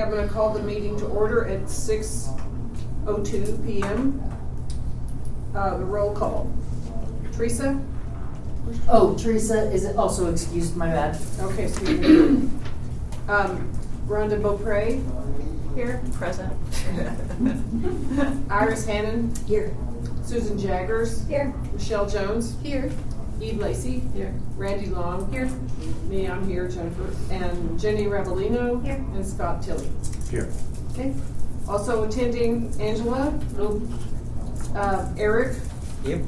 I'm going to call the meeting to order at 6:02 p.m. The roll call. Teresa? Oh, Teresa is also excused, my bad. Okay, so you Rhonda Beaupre? Here, present. Iris Hannon? Here. Susan Jaggers? Here. Michelle Jones? Here. Eve Lacey? Here. Randy Long? Here. Me, I'm here, Jennifer. And Jenny Ravolino? Here. And Scott Tilley. Here. Okay. Also attending Angela, Eric, Yep.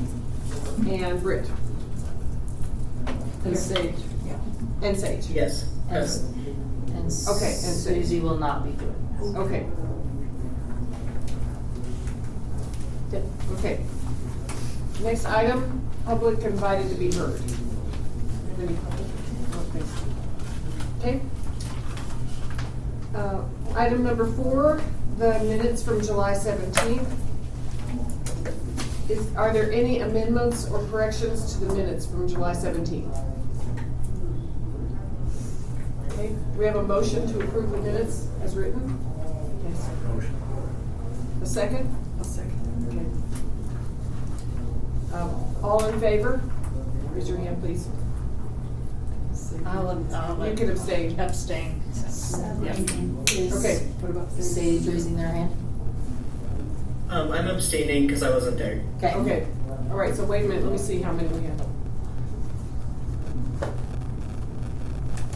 and Britt. And Sage. And Sage. Yes. And Okay, and Susie will not be doing this. Okay. Okay. Next item, public invited to be heard. Any public? Okay. Item number 4, the minutes from July 17th. Are there any amendments or corrections to the minutes from July 17th? Okay, we have a motion to approve the minutes as written. Yes. Motion. A second? A second. Okay. All in favor? Raise your hand, please. I'll You can abstain. abstain. Yeah. Okay, what about Sage raising their hand? I'm abstaining because I wasn't there. Okay, all right, so wait a minute, let me see how many we have.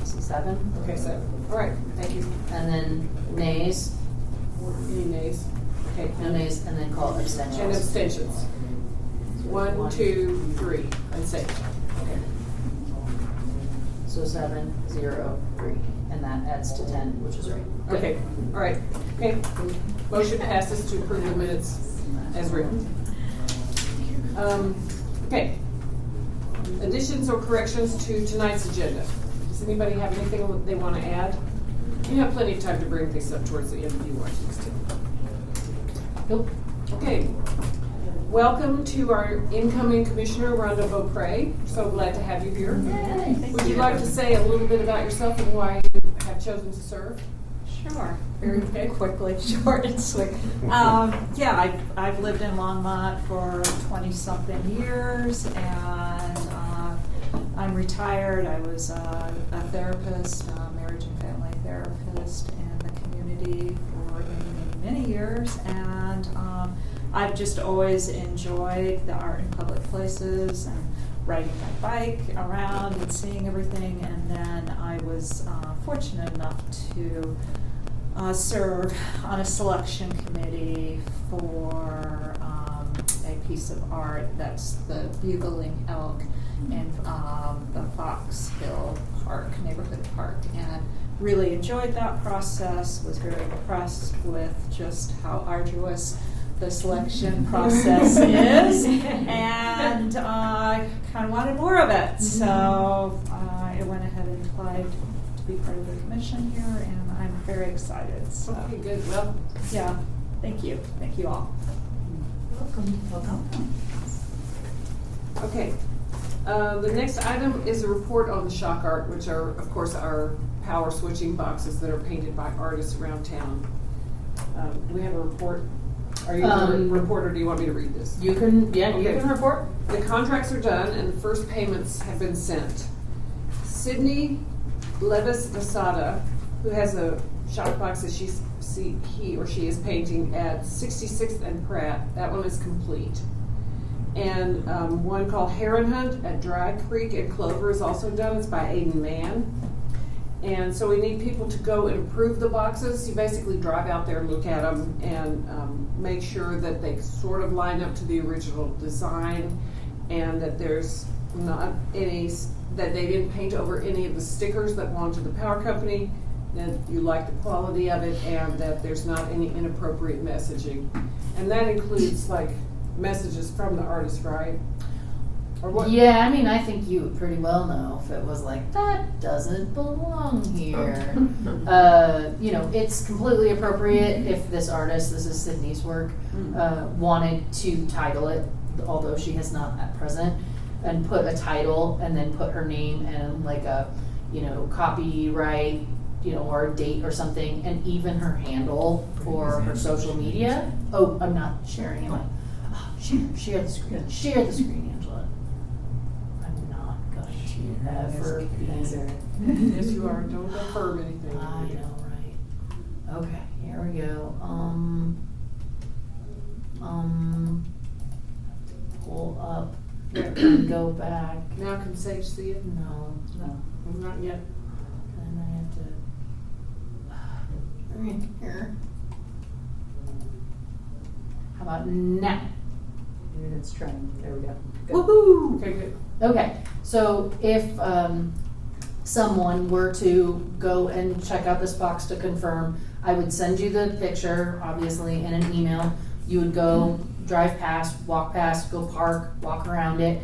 See 7. Okay, 7. All right, thank you. And then nays, Any nays? Okay. no nays, and then call abstentions. And abstentions. 1, 2, 3, and Sage. Okay. So 7, 0, 3. And that adds to 10, which is right. Good. Okay, all right, okay. Motion passes to approve the minutes as written. Okay. Additions or corrections to tonight's agenda? Does anybody have anything that they want to add? You have plenty of time to bring things up towards the end if you want to. Nope. Okay. Welcome to our incoming Commissioner, Rhonda Beaupre. So glad to have you here. Would you like to say a little bit about yourself and why you have chosen to serve? Sure. Very quickly, short and sweet. I've lived in Longmont for 20-something years, and I'm retired. I was a therapist, a marriage and family therapist in the community for many years, and I've just always enjoyed the art in public places and riding my bike around and seeing everything. And then I was fortunate enough to serve on a selection committee for a piece of art that's the Bugling Elk in the Fox Hill Park, neighborhood park, and really enjoyed that process, was very impressed with just how arduous the selection process is, and kind of wanted more of it. So I went ahead and applied to be part of the commission here, and I'm very excited. So Okay, good. Well, yeah, thank you. Thank you all. Welcome. okay. The next item is a report on the shock art, which are, of course, our power switching boxes that are painted by artists around town. Do we have a report? Are you the reporter? Do you want me to read this? You can, you Okay. can report. The contracts are done and the first payments have been sent. Sydney Levis Nasada, who has a shock box that he or she is painting at 66th and Pratt, that one is complete. And one called Heron Hunt at Dry Creek and Clover is also done. It's by Aiden Mann. And so we need people to go and approve the boxes. You basically drive out there and look at them and make sure that they sort of line up to the original design, and that there's not any, that they didn't paint over any of the stickers that belong to the power company, that you like the quality of it, and that there's not any inappropriate messaging. And that includes like messages from the artist, right? Or what? Yeah, I mean, I think you would pretty well know if it was like, that doesn't belong here. It's completely appropriate if this artist, this is Sydney's work, wanted to title it, although she has not at present, and put a title and then put her name and like a, copyright, or a date or something, and even her handle for her social media. Oh, I'm not sharing it. Share the screen. Share the screen, Angela. I'm not going to ever be. Yes, you are. Don't affirm anything. I know, right? Okay, here we go. Pull up. And go back. Now can Sage see it? No. Not yet. And I have to. Right here. How about now? It's trying. There we go. Good. Woohoo! Okay, good. Okay, so if someone were to go and check out this box to confirm, I would send you the picture, obviously, in an email. You would go drive past, walk past, go park, walk around it,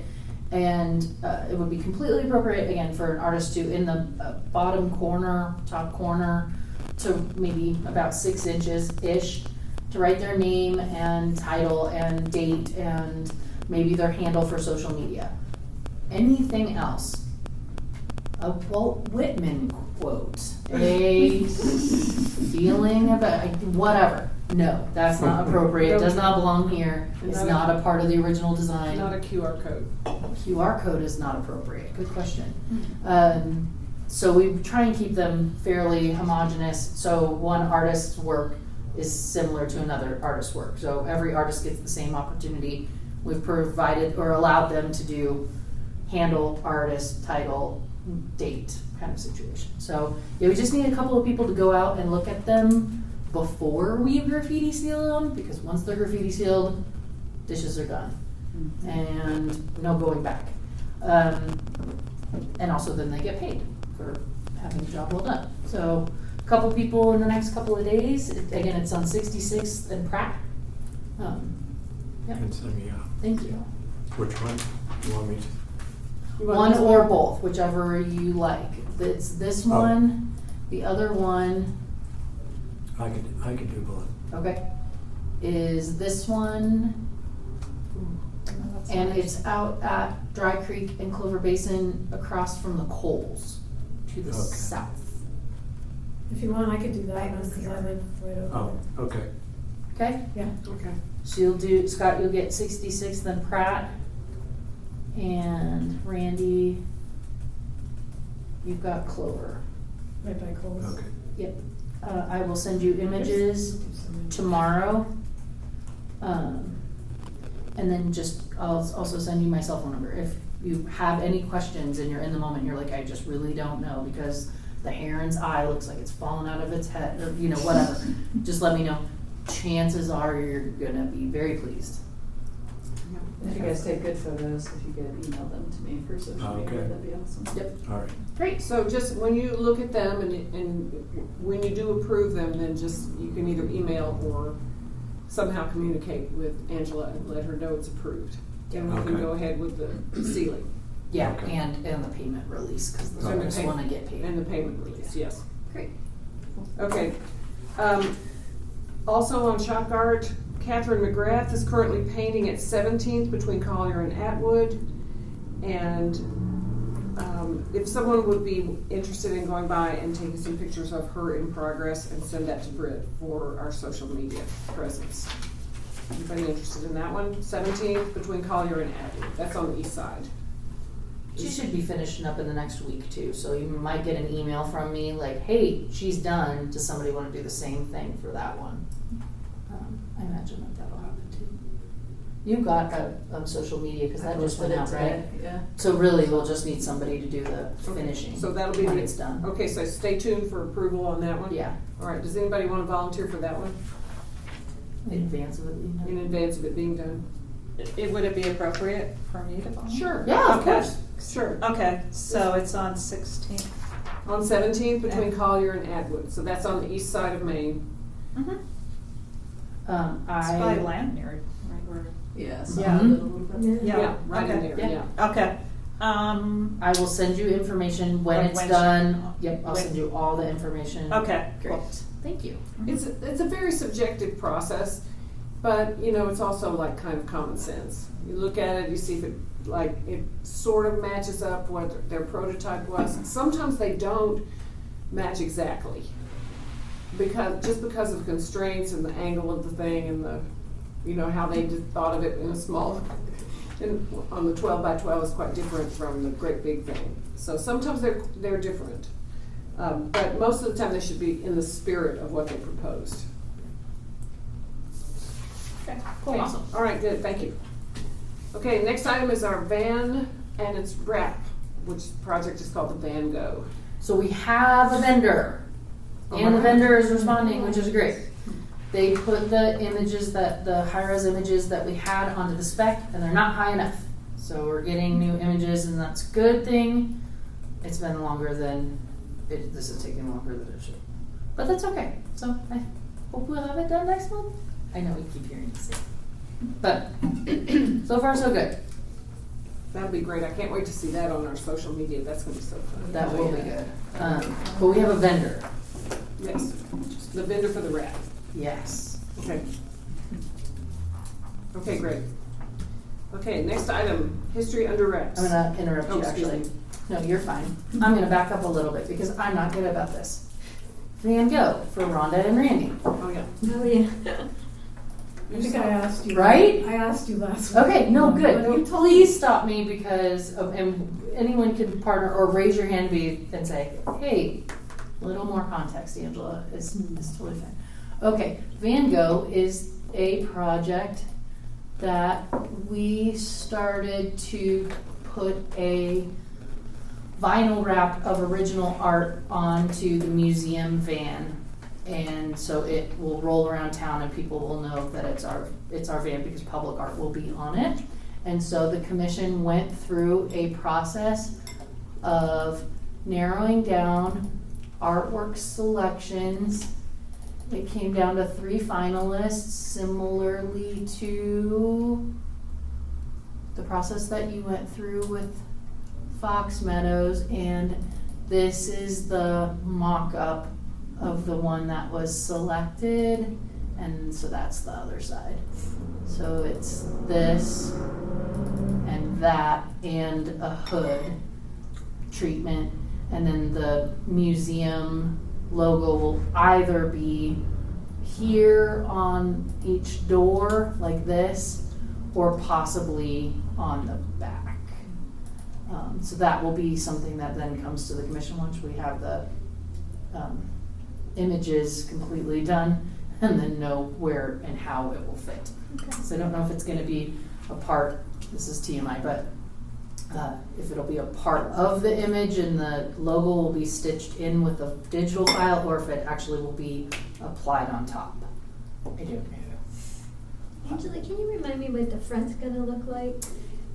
and it would be completely appropriate, again, for an artist to, in the bottom corner, top corner, to maybe about 6 inches-ish, to write their name and title and date and maybe their handle for social media. Anything else? A Walt Whitman quote, a feeling about, whatever. No, that's not appropriate, does not belong here, it's not a part of the original design. Not a QR code. QR code is not appropriate, good question. So we try and keep them fairly homogeneous, so one artist's work is similar to another artist's work. So every artist gets the same opportunity. We've provided or allowed them to do handle, artist, title, date kind of situation. So yeah, we just need a couple of people to go out and look at them before we graffiti seal them, because once they're graffiti sealed, dishes are done. And no going back. And also then they get paid for having the job well done. So a couple people in the next couple of days. Again, it's on 66th and Pratt. Yeah. And send me out. Thank you. Which one? You want me to? You want One this or both, whichever you like. It's this one, the other one, I could do both. okay, is this one, and it's out at Dry Creek and Clover Basin across from the Coles to the Okay. south. If you want, I could do that one because I live right over Oh, okay. Okay? there. Okay. So you'll do, Scott, you'll get 66th and Pratt. And Randy, you've got Clover. Yeah, right by Coles. Okay. Yep. I will send you images tomorrow. And then I'll also send you my cell phone number. If you have any questions and you're in the moment, you're like, I just really don't know because the heron's eye looks like it's fallen out of its head, or whatever. Just let me know. Chances are you're gonna be very pleased. If you guys take good photos, if you could email them to me for social media, Okay. that'd be awesome. Yep. All right. Great. So just when you look at them and when you do approve them, then just, you can either email or somehow communicate with Angela and let her know it's approved. And we can Okay. go ahead with the sealing Yeah, Okay. and the payment release, because the And the artists pay- wanna get paid. and the payment release, yes. Great. Okay. Also on Shop Art, Catherine McGrath is currently painting at 17th between Collier and Atwood. And if someone would be interested in going by and taking some pictures of her in progress and send that to Britt for our social media presence. Anybody interested in that one? 17th between Collier and Atwood. That's on the east side. She should be finishing up in the next week too, so you might get an email from me like, hey, she's done. Does somebody want to do the same thing for that one? I imagine that'll happen too. You got social media, because that just went out, right? Yeah. So really, we'll just need somebody to do the finishing. So that'll be when the- it's done. Okay, so stay tuned for approval on that one? Yeah, All right, does anybody want to volunteer for that one in advance of it being in done. advance of it being done? Would it be appropriate for me to volunteer? Sure. Yeah, of Okay. course. Sure. Okay, so it's on 16th. On 17th between Collier and Atwood, so that's on the east side of Maine. Mm-hmm. It's by I Landmere, right where? Yeah. Yeah. A little bit. Yeah, Right in okay. there, Yeah. yeah. Okay. I will send you information when When- it's when- done. Yep, I'll when- send you all the information. Okay, Great. cool. Thank you. It's a very subjective process, but it's also like kind of common sense. You look at it, you see if it sort of matches up what their prototype was. Sometimes they don't, match exactly. Because of constraints and the angle of the thing and the, you know, how they just thought of it in a small, on the 12 by 12 is quite different from the great big thing. So sometimes they're different. But most of the time they should be in the spirit of what they proposed. Okay, Okay. Awesome. All right, good, thank you. Okay, next item is our van and its wrap, which project is called the Van Go. So we have a vendor, and the vendor is responding, which is great. They put the images the high-res images that we had onto the spec, and they're not high enough. So we're getting new images, and that's a good thing. It's been longer than, this is taking longer than it should. But that's okay. So I hope we'll have it done next month. I know we keep hearing you say. But so far so good. That'll be great. I can't wait to see that on our social media. That's gonna be so fun. That will be good. But we have a vendor. Yes, the vendor for the wrap. Yes. Okay. Okay, great. Okay, next item, history under wraps. I'm gonna interrupt Oh, you excuse actually. me. No, you're fine. I'm gonna back up a little bit because I'm not good about this. Van Gogh for Rhonda and Randy. Oh, yeah. Oh, yeah. I think I asked you. Right? I asked you last week. Okay, no, But good. you told Please stop me because and anyone can partner or raise your hand and say, hey, a little more context, Angela, is totally fine. Okay, Van Gogh is a project that we started to put a vinyl wrap of original art onto the museum van. And so it will roll around town and people will know that it's our van because public art will be on it. And so the commission went through a process of narrowing down artwork selections. It came down to 3 finalists, similarly to the process that you went through with Fox Meadows, and this is the mock-up of the one that was selected, and so that's the other side. So it's this and that and a hood treatment, and then the museum logo will either be here on each door like this or possibly on the back. So that will be something that then comes to the commission once we have the images completely done and then know where and how it will fit. Okay. So I don't know if it's going to be a part, this is TMI, but if it'll be a part of the image and the logo will be stitched in with a digital file or if it actually will be applied on top. I don't know. Angela, can you remind me what the front's gonna look like?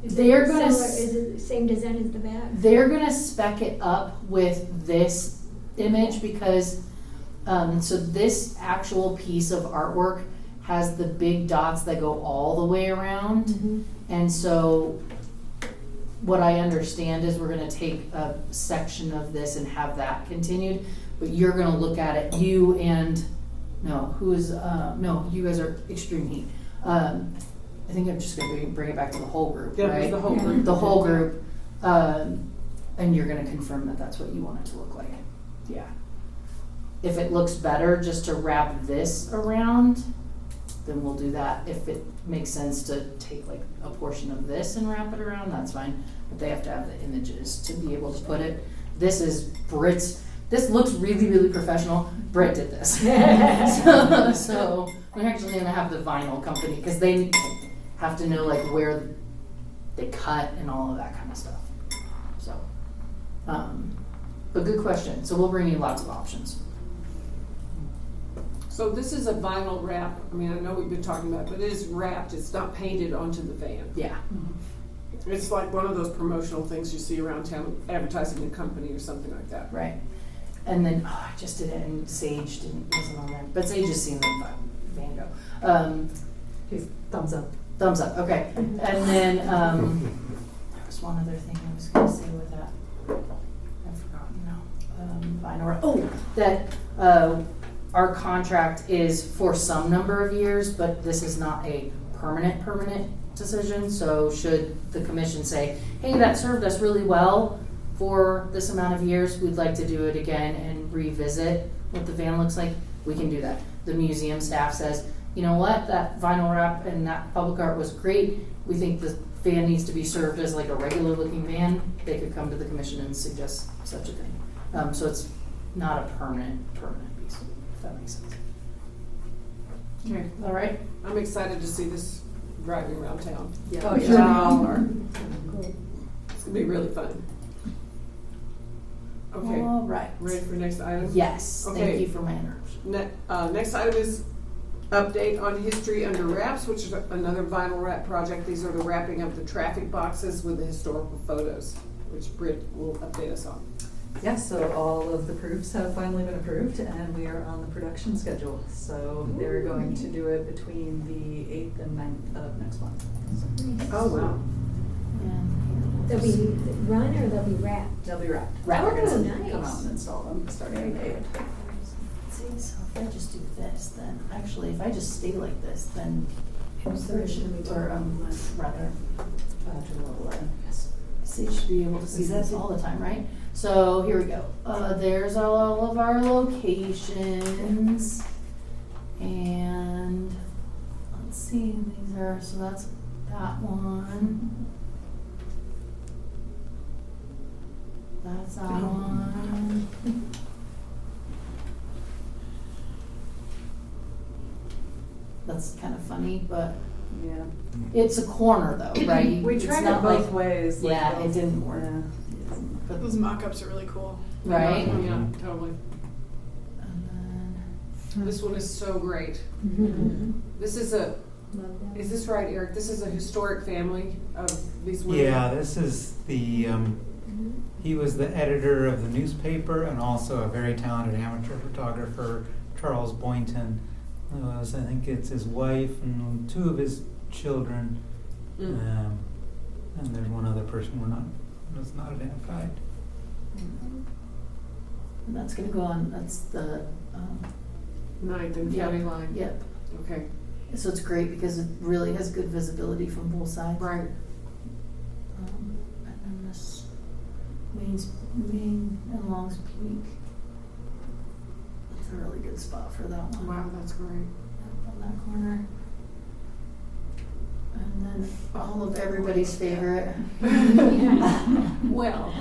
They're gonna Is it the same design as the back? They're gonna spec it up with this image because so this actual piece of artwork has the big dots that go all the way around. Mm-hmm. And so what I understand is we're gonna take a section of this and have that continued, but you're gonna look at it, you and, you guys are Extreme Heat. I think I'm just gonna bring it back to the whole group, Yeah, it was right? the whole group. The whole group, and you're gonna confirm that that's what you want it to look like. Yeah. If it looks better just to wrap this around, then we'll do that. If it makes sense to take like a portion of this and wrap it around, that's fine. But they have to have the images to be able to put it. This is Brit's. This looks really, really professional. Brit did this. so we're actually gonna have the vinyl company because they have to know like where they cut and all of that kind of stuff. So, but good question. So we'll bring you lots of options. So this is a vinyl wrap. I mean, I know we've been talking about it, but it is wrapped. It's not painted onto the van. Yeah. It's like one of those promotional things you see around town advertising a company or something like that. Right. And then, I just did it and Sage wasn't on there. But Sage has seen the Van Gogh. Okay, thumbs up. Thumbs up, okay. And then, there was one other thing I was gonna say with that. I've forgotten now. Vinyl, that, our contract is for some number of years, but this is not a permanent decision. So should the commission say, hey, that served us really well for this amount of years, we'd like to do it again, and and revisit what the van looks like, we can do that. The museum staff says, you know what, that vinyl wrap and that public art was great, we think the van needs to be served as like a regular looking van, they could come to the commission and suggest such a thing. So it's not a permanent piece, if that makes sense. Okay, All right? I'm excited to see this driving around town. Yeah. Oh, I'm yeah. sure we all are. Cool. It's gonna be really fun. Okay, All right. ready for next item? Yes, thank Okay. you for my interruption. Next item is update on history under wraps, which is another vinyl wrap project. These are the wrapping of the traffic boxes with the historical photos, which Britt will update us on. Yes, so all of the proofs have finally been approved and we are on the production schedule. So they're going to do it between the 8th and 9th of next month. Nice. Oh, wow. And They'll be run or they'll be wrapped? They'll be wrapped. Wrapped. Oh, We're gonna nice. come out and install them starting on the 8th. See, so if I just do this, then actually, if I just stay like this, then Rich or rather, Yes. Sage should be able to see this all the time, right? So here we go. There's all of our locations, and let's see. These are so that's that one. That's that one. That's kind of funny, but Yeah. it's a corner though, right? We It's tried not it both like- ways. like Yeah, both- it didn't work. Yeah. But, Those mock-ups are really cool. right? Yeah, totally. And This one is so great. This is Love that. is this right, Eric? This is a historic family of these women? Yeah, this is the, he was the editor of the newspaper and also a very talented amateur photographer, Charles Boynton. I think it's his wife and two of his children. Mm. And there's one other person that's not identified. and that's gonna go on, that's the, Ninth and Yep. county line. yep. Okay, So it's great because it really has good visibility from both sides. right. And then this Main and Longs Peak. That's a really good spot for that one. Wow, that's great. Yep, on that corner. And then all of everybody's favorite. Well.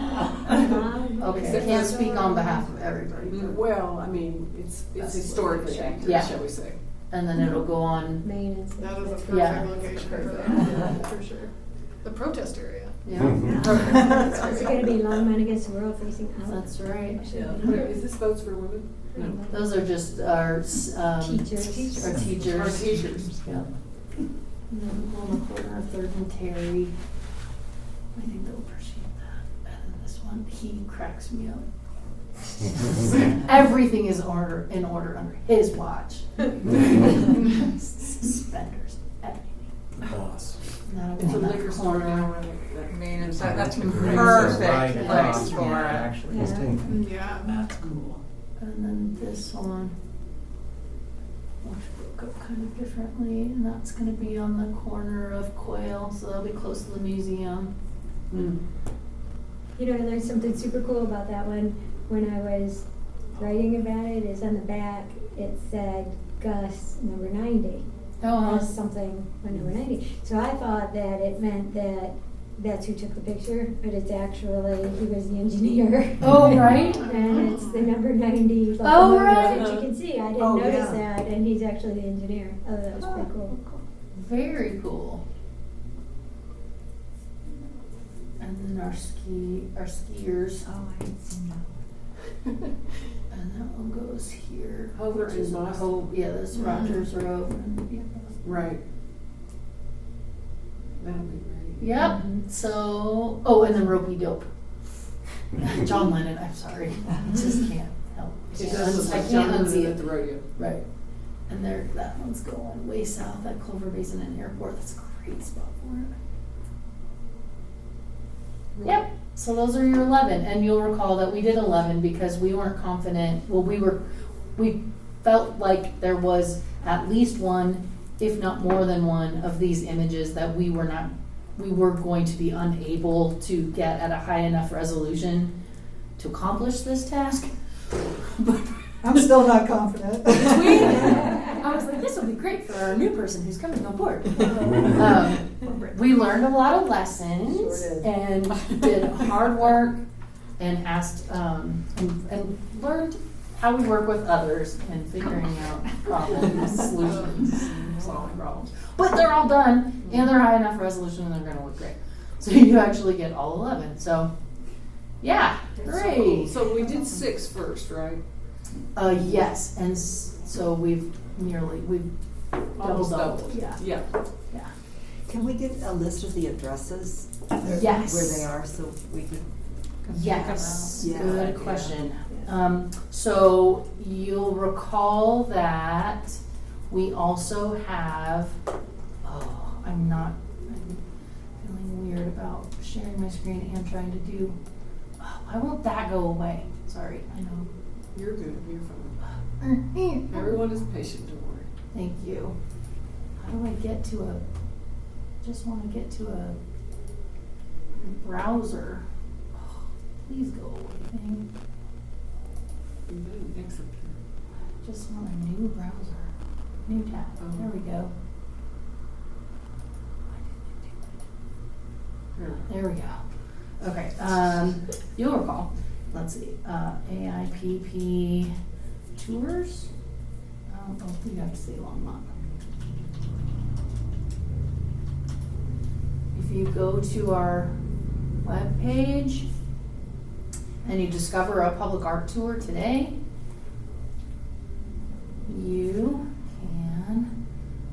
Okay, I can't speak on behalf of everybody, but, Well, I mean, it's That's historically what we accurate, Yeah. shall we say. and then it'll go on, Main and That is a perfect Yeah. location for Perfect. that, for sure. The protest area. yeah, Is it gonna be Longmont against the world facing out? that's right. Yeah. Is this votes for women? No. Those are just our, Teachers. Our teachers. Our teachers. Yeah. And then on the corner of Third and Terry. I think they'll appreciate that. And then this one, he cracks me up. Everything is in order under his watch. Suspenders, everything. Boss. And that'll It's go a on that liquor store now, corner. right? Main and So that's great. perfect Right place across, for yeah, it. actually. Yeah. Yeah. That's cool. And then this one, which broke up kind of differently, and that's gonna be on the corner of Quail, so that'll be close to the museum. Mm. You know, I learned something super cool about that one when I was writing about it, is on the back, it said Gus number 90. Oh, As something on number 90. So I thought that it meant that that's who took the picture, but it's actually, he was the engineer. Oh, right. And it's the number 90 Oh, locomotive right. that you can see. I didn't Oh, notice yeah. that, and he's actually the engineer. Oh, that was pretty cool. Very cool. And then our skiers. Oh, I haven't seen that. And that one goes here. Hover which and is Moss. Yeah, this Rogers Road. Right. That'll be great. Yep. So, and then Ropey Dope. John Lennon, I'm sorry. I just can't help. It does look I like John can't Lennon unsee at it. the rodeo. Right. And there, that one's going way south at Clover Basin and Airport. That's a great spot for it. Yep. So those are your 11, and you'll recall that we did 11 because we weren't confident. Well, we felt like there was at least one, if not more than one, of these images that we were going to be unable to get at a high enough resolution to accomplish this task. I'm still not confident. I was like, this will be great for our new person who's coming on board. We learned a lot of lessons Sure did. and did hard work and asked and learned how we work with others and figuring out problems, solutions, and solving problems. But they're all done and they're high enough resolution and they're going to look great. So you actually get all 11. So yeah, great. So we did 6 first, right? Yes, and so we've Almost doubled. doubled. Yeah. Yeah. Yeah. Can we get a list of the addresses? Yes. Where they are, so we can. Yes, Yeah. good question. So you'll recall that we also have, I'm feeling weird about sharing my screen and trying to do, why won't that go away? Sorry, I know. You're good. You're fine. Everyone is patient, don't worry. Thank you. How do I get to just want to get to a browser. Oh, please go away, thing. You did an excellent job. Just want a new browser. New tab. Oh. There we go. There we go. Okay. You'll recall. Let's see. AIPP tours. You have to say Longmont. If you go to our web page and you discover a public art tour today, you can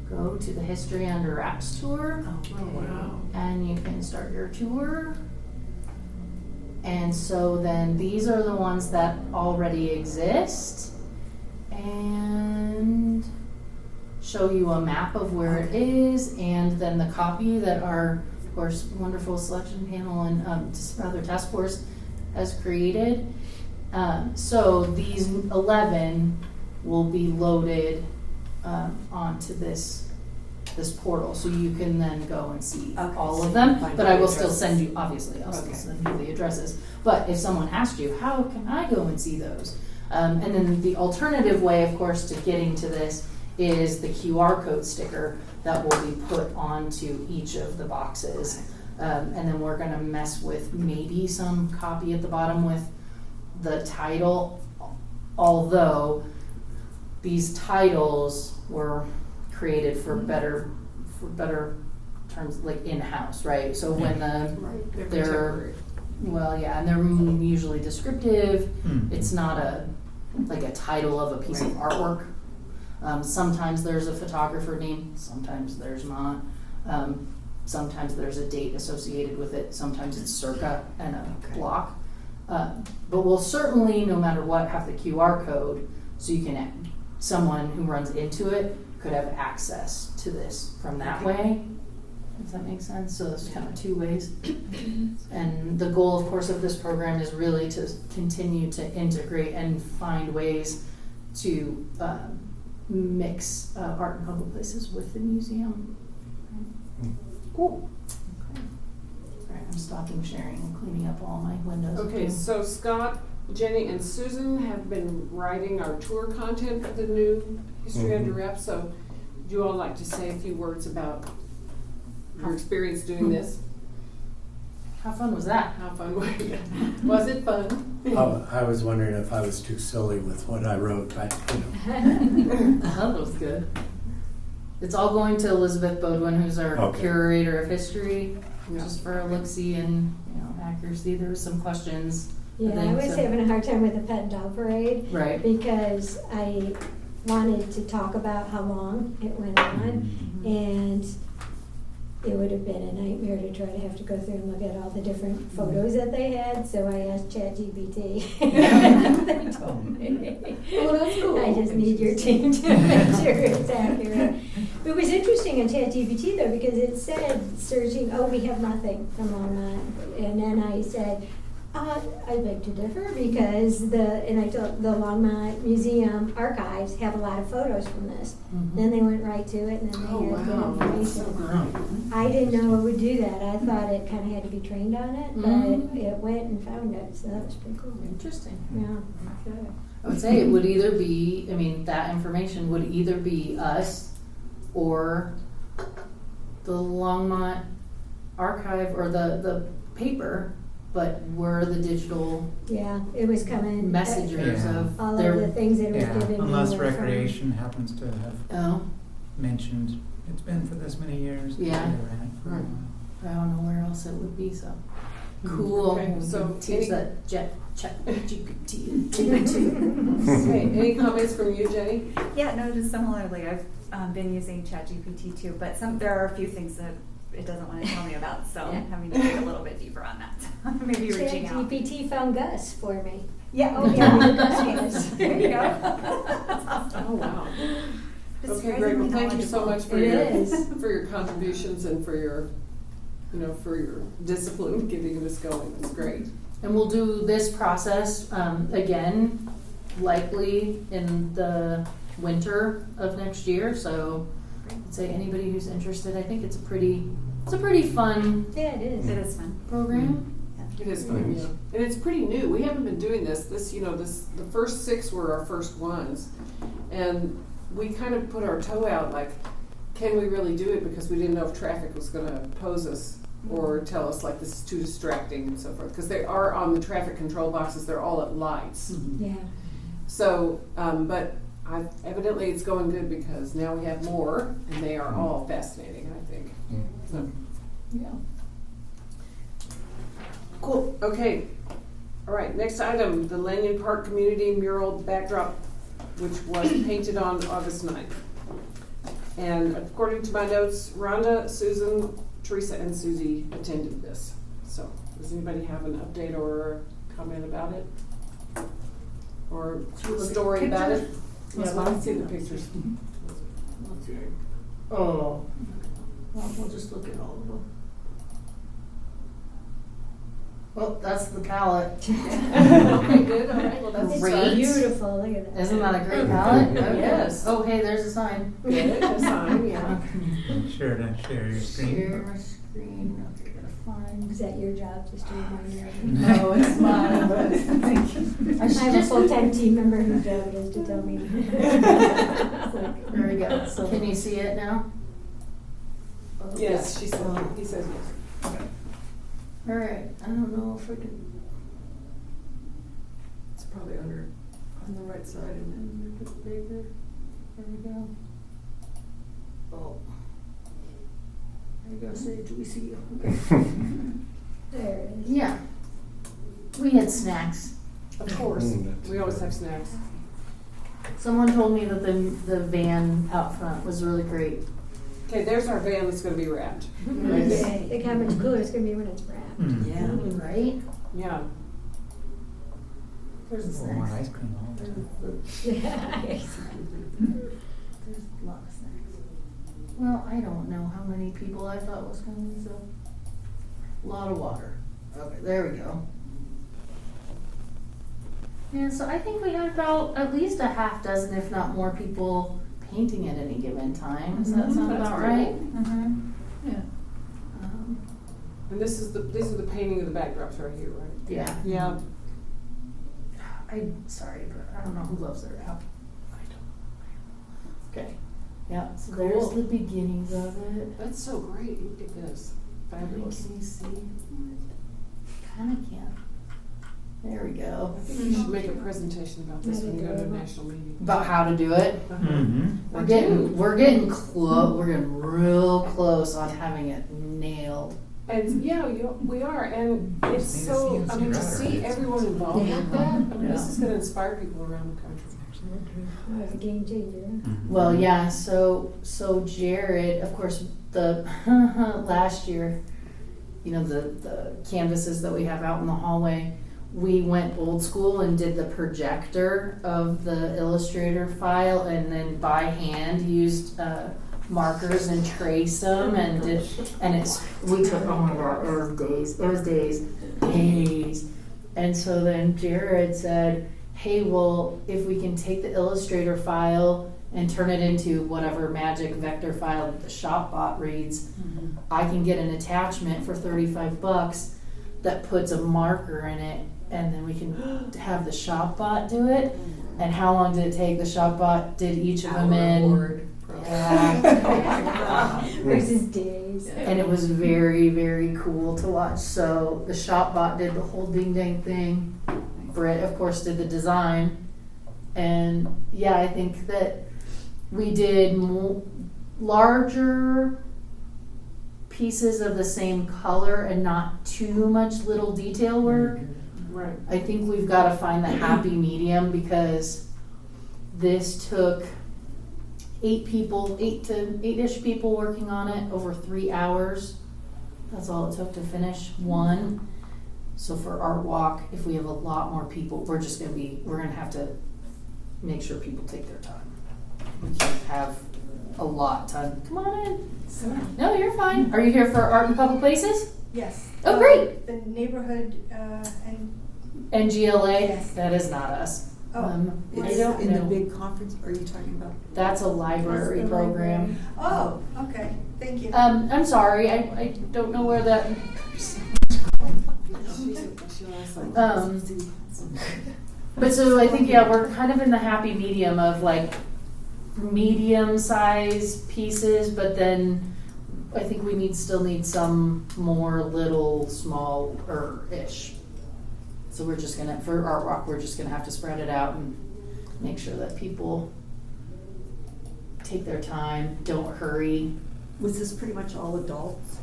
go to the History Under Wraps tour. Oh, wow. And you can start your tour. And so then these are the ones that already exist and show you a map of where it is, and then the copy that our, of course, wonderful selection panel and other task force has created. So these 11 will be loaded onto this portal, so you can then go and see all so of you them. can find But all I the will still addresses. send you, obviously, I'll still send you the addresses. But if someone asked you, how can I go and see those? And then the alternative way, of course, to getting to this is the QR code sticker that will be put onto each of the boxes. And then we're gonna mess with maybe some copy at the bottom with the title, although these titles were created for better terms, like in-house, right? So when they're well, yeah, and they're usually descriptive. It's not a title of a piece of artwork. Sometimes there's a photographer name, sometimes there's not. Sometimes there's a date associated with it. Sometimes it's circa and a block. But we'll certainly, no matter what, have the QR code so you can, someone who runs into it could have access to this from that way. Does that make sense? So there's kind of two ways. And the goal, of course, of this program is really to continue to integrate and find ways to mix art in public places with the museum. Cool. Okay. All right, I'm stopping sharing and cleaning up all my windows. Okay, so Scott, Jenny, and Susan have been writing our tour content for the new History Under Wraps. So would you all like to say a few words about your experience doing this? How fun was that? How fun was it? Was it fun? I was wondering if I was too silly with what I wrote, but That was good. It's all going to Elizabeth Bodwin, who's our curator of history, just for a look-see and accuracy. There were some questions. Yeah, I was having a hard time with the pet dog parade. Right. Because I wanted to talk about how long it went on, and it would have been a nightmare to try to have to go through and look at all the different photos that they had, so I asked ChatGPT. They told me. Oh, that's cool. I just need your team to make sure it's accurate. It was interesting in ChatGPT though, because it said searching, we have nothing from Longmont. And then I said, I beg to differ because I told the Longmont Museum archives have a lot of photos from this. Mhm. Then they went right to it and then Oh, they had wow, good that's so information. great. I didn't know it would do that. I thought it kind of had to be trained on it, but Mhm. it went and found it, so that was pretty cool. Interesting. Yeah. Okay. I would say it would either be, I mean, that information would either be us or the Longmont archive or the paper, but we're the digital Yeah, it was coming. messengers Yeah. of All their. of the things that it was Yeah, giving me unless were from- recreation happens to have Oh, mentioned it's been for this many years. Yeah. They ran it for a Right. while. I don't know where else it would be, so. Cool. Okay, We so can teach any- that chat GPT and GPT. Okay, any comments from you, Jenny? Yeah, no, just similarly, I've been using ChatGPT too, but there are a few things that it doesn't want to tell me about, so Yeah. I'm having to dig a little bit deeper on that. Maybe reaching out. ChatGPT found Gus for me. Yeah, Oh, yeah, the Gus nice. was. There you go. That's awesome. Oh, wow. Just Okay, great. Well, surprisingly thank you so knowledgeable. much for It your, is. for your contributions and for your, for your discipline in getting this going. It's great. And we'll do this process, again, likely in the winter of next year, so I'd say anybody who's interested, I think it's a pretty fun Yeah, it is. It is fun. program. It is fun, yeah. And it's pretty new. We haven't been doing this. The first 6 were our first ones. And we kind of put our toe out, like, can we really do it? Because we didn't know if traffic was going to pose us or tell us, like, this is too distracting and so forth. Because they are on the traffic control boxes. They're all at lights. Yeah. So, but evidently it's going good because now we have more, and they are all fascinating, I think. So, Yeah. cool. Okay. All right. Next item: the Lanyon Park Community Mural backdrop, which was painted on August 9th. And according to my notes, Rhonda, Susan, Teresa, and Susie attended this. So, does anybody have an update or comment about it? Or story about it? Yeah, let me see the pictures. Oh. Well, we'll just look at all of them. Well, that's the palette. Okay, good. All right. Well, that's Great. a Beautiful, look at that. Isn't that a great palette? Yes. Oh, hey, there's a sign. good. A sign, yeah. Make sure to share your screen. Share my screen. Okay, gotta find. Is that your job, just to remind me? No, it's mine, but thank you. I have a full-time team member whose job it is to tell me. There we go. So can you see it now? Yes, she said. He says yes. All right. I don't know if I can. It's probably on the right side, and Make it bigger. There we go. Oh. There you go. Say, do we see you? Okay. There it is. Yeah. We had snacks. Of course. We always have snacks. Someone told me that the van out front was really great. Okay, there's our van that's going to be wrapped. Right there. Think how much cooler it's gonna be when it's wrapped. Mm. Yeah. Right? Yeah. There's the We'll want snacks. ice cream all the time. There's a lot of snacks. Well, I don't know how many people I thought was coming, so. A lot of water. Okay, there we go. Yeah, so I think we had about at least a half dozen, if not more, people painting at any given time. Does that sound That's about cool. right? Mm-hmm. Yeah. And these are the painting of the backdrops right here, right? Yeah. Yeah. I'm sorry, but I don't know who loves their app. I don't. Okay. Yeah, so there's Cool. the beginnings of it. That's so great. Look at this. Fabulous. Can you see? Kinda can't. There we go. I think you should make a presentation about this when you go to a national meeting. About how to do it. Mm-hmm. We're getting close. We're getting real close on having it nailed. And yeah, we are, and it's Just need so, to see I mean, to it see right. everyone involved Yeah. with that, I mean, this Yeah. is gonna inspire people around the country. Oh, it's a game changer. Mm-hmm. Well, yeah. So Jared, of course, the last year, the canvases that we have out in the hallway, we went old school and did the projector of the Illustrator file, and then by hand used markers and trace them, and we took, oh my god, it was days. And so then Jared said, hey, well, if we can take the Illustrator file and turn it into whatever magic vector file that the ShopBot reads, I can get an attachment for $35 that puts a marker in it, and then we can have the ShopBot do it. And how long did it take? The ShopBot did each of them in. Yeah. Versus days. And it was very, very cool to watch. So the ShopBot did the whole ding dang thing. Britt, of course, did the design. And yeah, I think that we did larger pieces of the same color and not too much little detail work. Right. I think we've got to find the happy medium, because this took 8-ish people working on it over 3 hours. That's all it took to finish one. So for Art Walk, if we have a lot more people, we're gonna have to make sure people take their time. We can't have a lot time. Come on in. Sorry. No, you're fine. Are you here for Art in Public Places? Yes. Oh, great. The neighborhood and NGLA? Yes. That is not us. Oh. I It's don't in know. the big conference, are you talking about? That's a library That's the program. Oh, okay. Thank you. I'm sorry, I don't know where that. But so I think, yeah, we're kind of in the happy medium of like medium-sized pieces, but then I think we still need some more little, smaller-ish. So we're just gonna, for Art Walk, we're just gonna have to spread it out and make sure that people take their time, don't hurry. Was this pretty much all adults?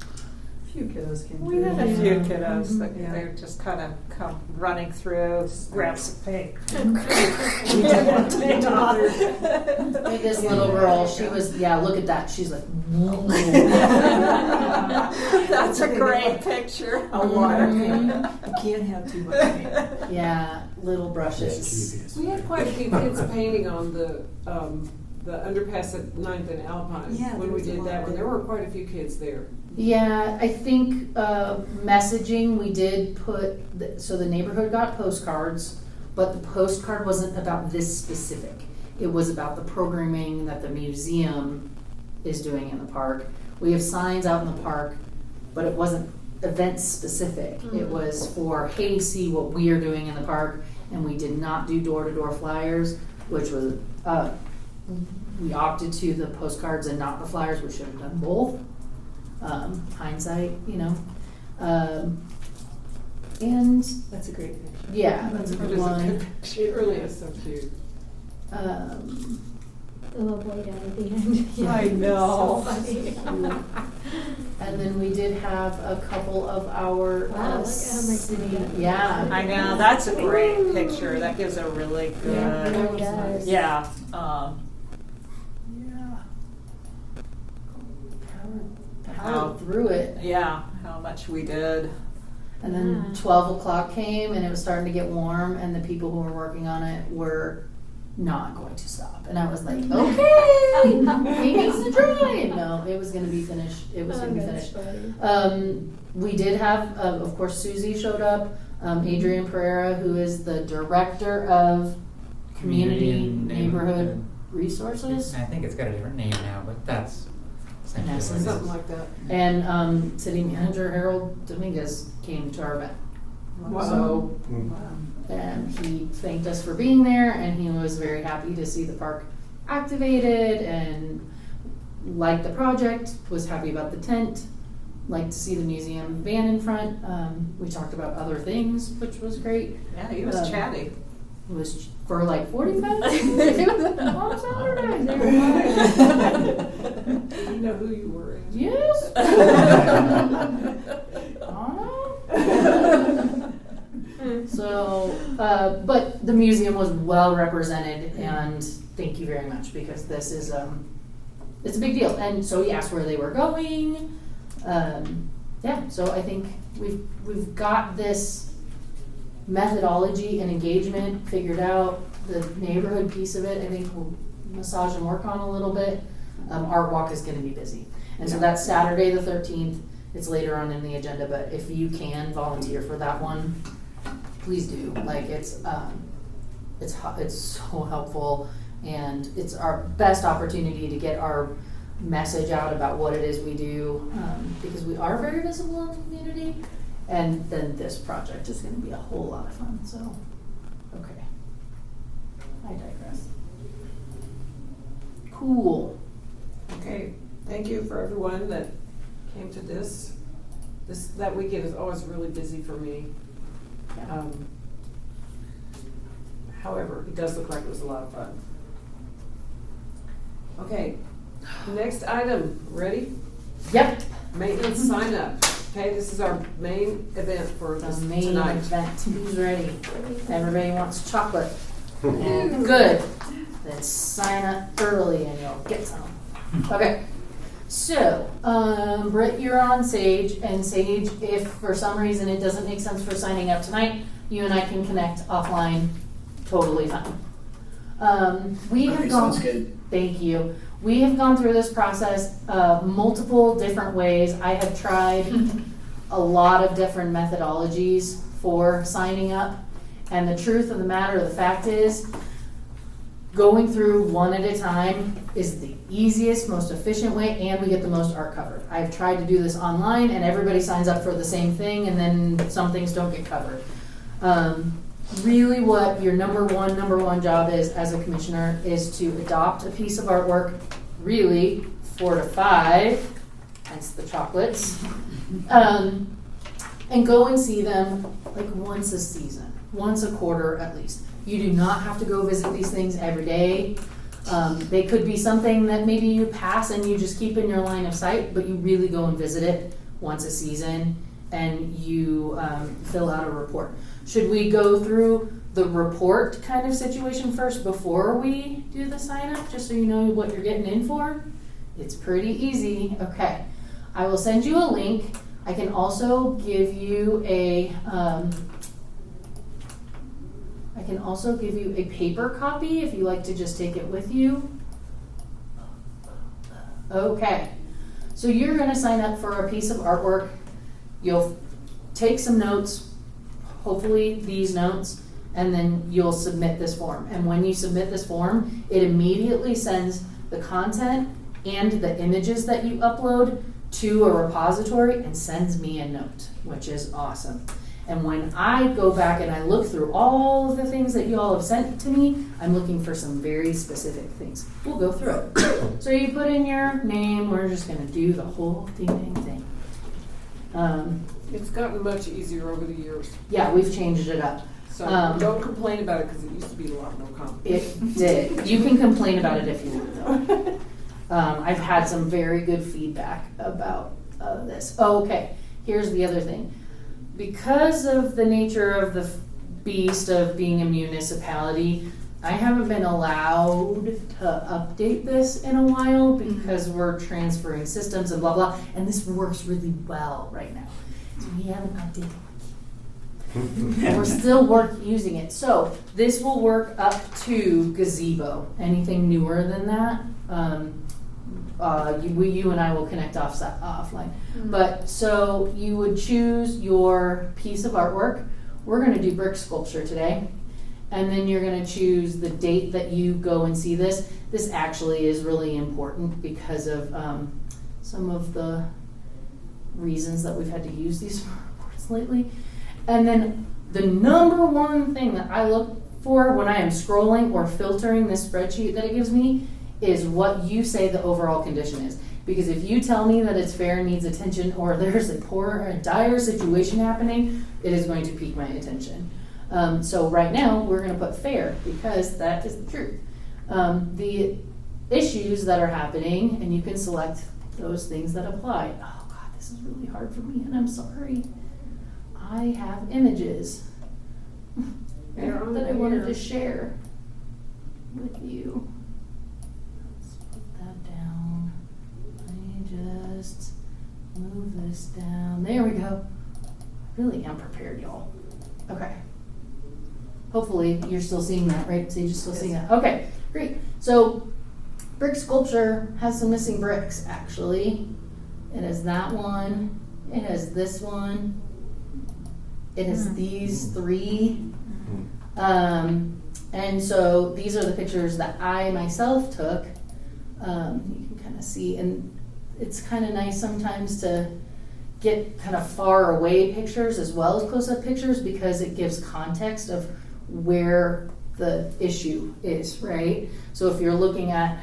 A few kiddos came We through. had a few kiddos that Yeah. they just kind of come running through, grab some paint. Like this little girl, she was, yeah, look at that. She's like, whoa. That's a great picture. A lot of paint. Mhm. You can't have too much paint. Yeah, little It's brushes. mischievous. We had quite a few kids painting on the underpass at 9th and Alpine Yeah, when there we was a did lot that one. there. There were quite a few kids there. Yeah, I think messaging, we did put, so the neighborhood got postcards, but the postcard wasn't about this specific. It was about the programming that the museum is doing in the park. We have signs out in the park, but it wasn't event specific. It was for, hey, see what we are doing in the park, and we did not do door-to-door flyers, which was, we opted to the postcards and not the flyers. We should have done both. Hindsight, you know. And That's a great picture. yeah, that's a It good is a one. good picture. It really is so cute. The little boy down at the end. I know. So funny. And then we did have a couple of our Wow, look at how much they city, got. yeah. I know, that's a great picture. That gives a really Yeah, good, it really does. yeah. Powered through it. Yeah, how much we did. And then 12 o'clock came and it was starting to get warm, and the people who were working on it were not going to stop. And I was like, okay, he needs to dry. No, it was going to be finished. It was going to be that's finished. funny. We did have, of course, Susie showed up, Adrian Pereira, who is the director of Community and Neighborhood Resources. I think it's got a different name now, but that's essentially Yes, what it is. Something like that. And city manager Harold Dominguez came to our event. Wow. So, and he thanked us for being there, and he was very happy to see the park activated and liked the project, was happy about the tent, liked to see the museum van in front. We talked about other things, which was great. Yeah, he was chatty. It was for like 45 minutes. It was on Saturday. Did you know who you were? Yes. So, but the museum was well represented, and thank you very much, because this is it's a big deal. And so he asked where they were going. Yeah, so I think we've got this methodology and engagement figured out. The neighborhood piece of it, I think we'll massage and work on a little bit. Art Walk is going to be busy, and so that's Saturday the 13th. It's later on in the agenda, but if you can volunteer for that one, please do. Like it's so helpful, and it's our best opportunity to get our message out about what it is we do, because we are very visible in the community. And then this project is going to be a whole lot of fun. So, okay, I digress. Cool. Okay, thank you for everyone that came to this. That weekend is always really busy for me. However, it does look like it was a lot of fun. Okay, next item, ready? Yep. Maintenance sign up. Okay, this is our main event for The this main tonight. event. Who's ready? Everybody wants chocolate. And good. Then sign up early and you'll get some. Okay. So, Britt, you're on Sage, and Sage, if for some reason it doesn't make sense for signing up tonight, you and I can connect offline. Totally fine. We have gone. Sounds good. Thank you. We have gone through this process multiple different ways. I have tried a lot of different methodologies for signing up, and the truth of the matter, the fact is, going through one at a time is the easiest, most efficient way, and we get the most art covered. I've tried to do this online, and everybody signs up for the same thing, and then some things don't get covered. Really what your number one job is as a commissioner is to adopt a piece of artwork, really 4 to 5, hence the chocolates, and go and see them like once a season, once a quarter at least. You do not have to go visit these things every day. They could be something that maybe you pass and you just keep in your line of sight, but you really go and visit it once a season, and you fill out a report. Should we go through the report kind of situation first before we do the sign up, just so you know what you're getting in for? It's pretty easy. Okay. I will send you a link. I can also give you a paper copy if you like to just take it with you. Okay. So you're going to sign up for a piece of artwork. You'll take some notes, hopefully these notes, and then you'll submit this form. And when you submit this form, it immediately sends the content and the images that you upload to a repository and sends me a note, which is awesome. And when I go back and I look through all of the things that you all have sent to me, I'm looking for some very specific things. We'll go through it. So you put in your name. We're just going to do the whole thing. It's gotten much easier over the years. Yeah, we've changed it up. So don't complain about it because it used to be a lot more complicated. It did. You can complain about it if you want, though. I've had some very good feedback about this. Oh, okay, here's the other thing. Because of the nature of the beast of being a municipality, I haven't been allowed to update this in a while because we're transferring systems and blah, blah, and this works really well right now. So we haven't updated and we're still using it. So this will work up to gazebo. Anything newer than that, you and I will connect offline. Mm-hmm. But so you would choose your piece of artwork. We're going to do brick sculpture today. And then you're going to choose the date that you go and see this. This actually is really important because of some of the reasons that we've had to use these reports lately. And then the number one thing that I look for when I am scrolling or filtering this spreadsheet that it gives me is what you say the overall condition is. Because if you tell me that it's fair and needs attention, or there's a poor or a dire situation happening, it is going to pique my attention. So right now we're going to put fair because that is the truth. The issues that are happening, and you can select those things that apply. Oh God, this is really hard for me, and I'm sorry. I have images that I wanted to share with you. Let's put that down. Let me just move this down. There we go. I really am prepared, y'all. Okay. Hopefully you're still seeing that, right? So you're still seeing that. Okay, great. So brick sculpture has some missing bricks, actually. It has that one. It has this one. It is these three. And so these are the pictures that I myself took. You can kind of see, and it's kind of nice sometimes to get kind of far away pictures as well as close-up pictures, because it gives context of where the issue is, right? So if you're looking at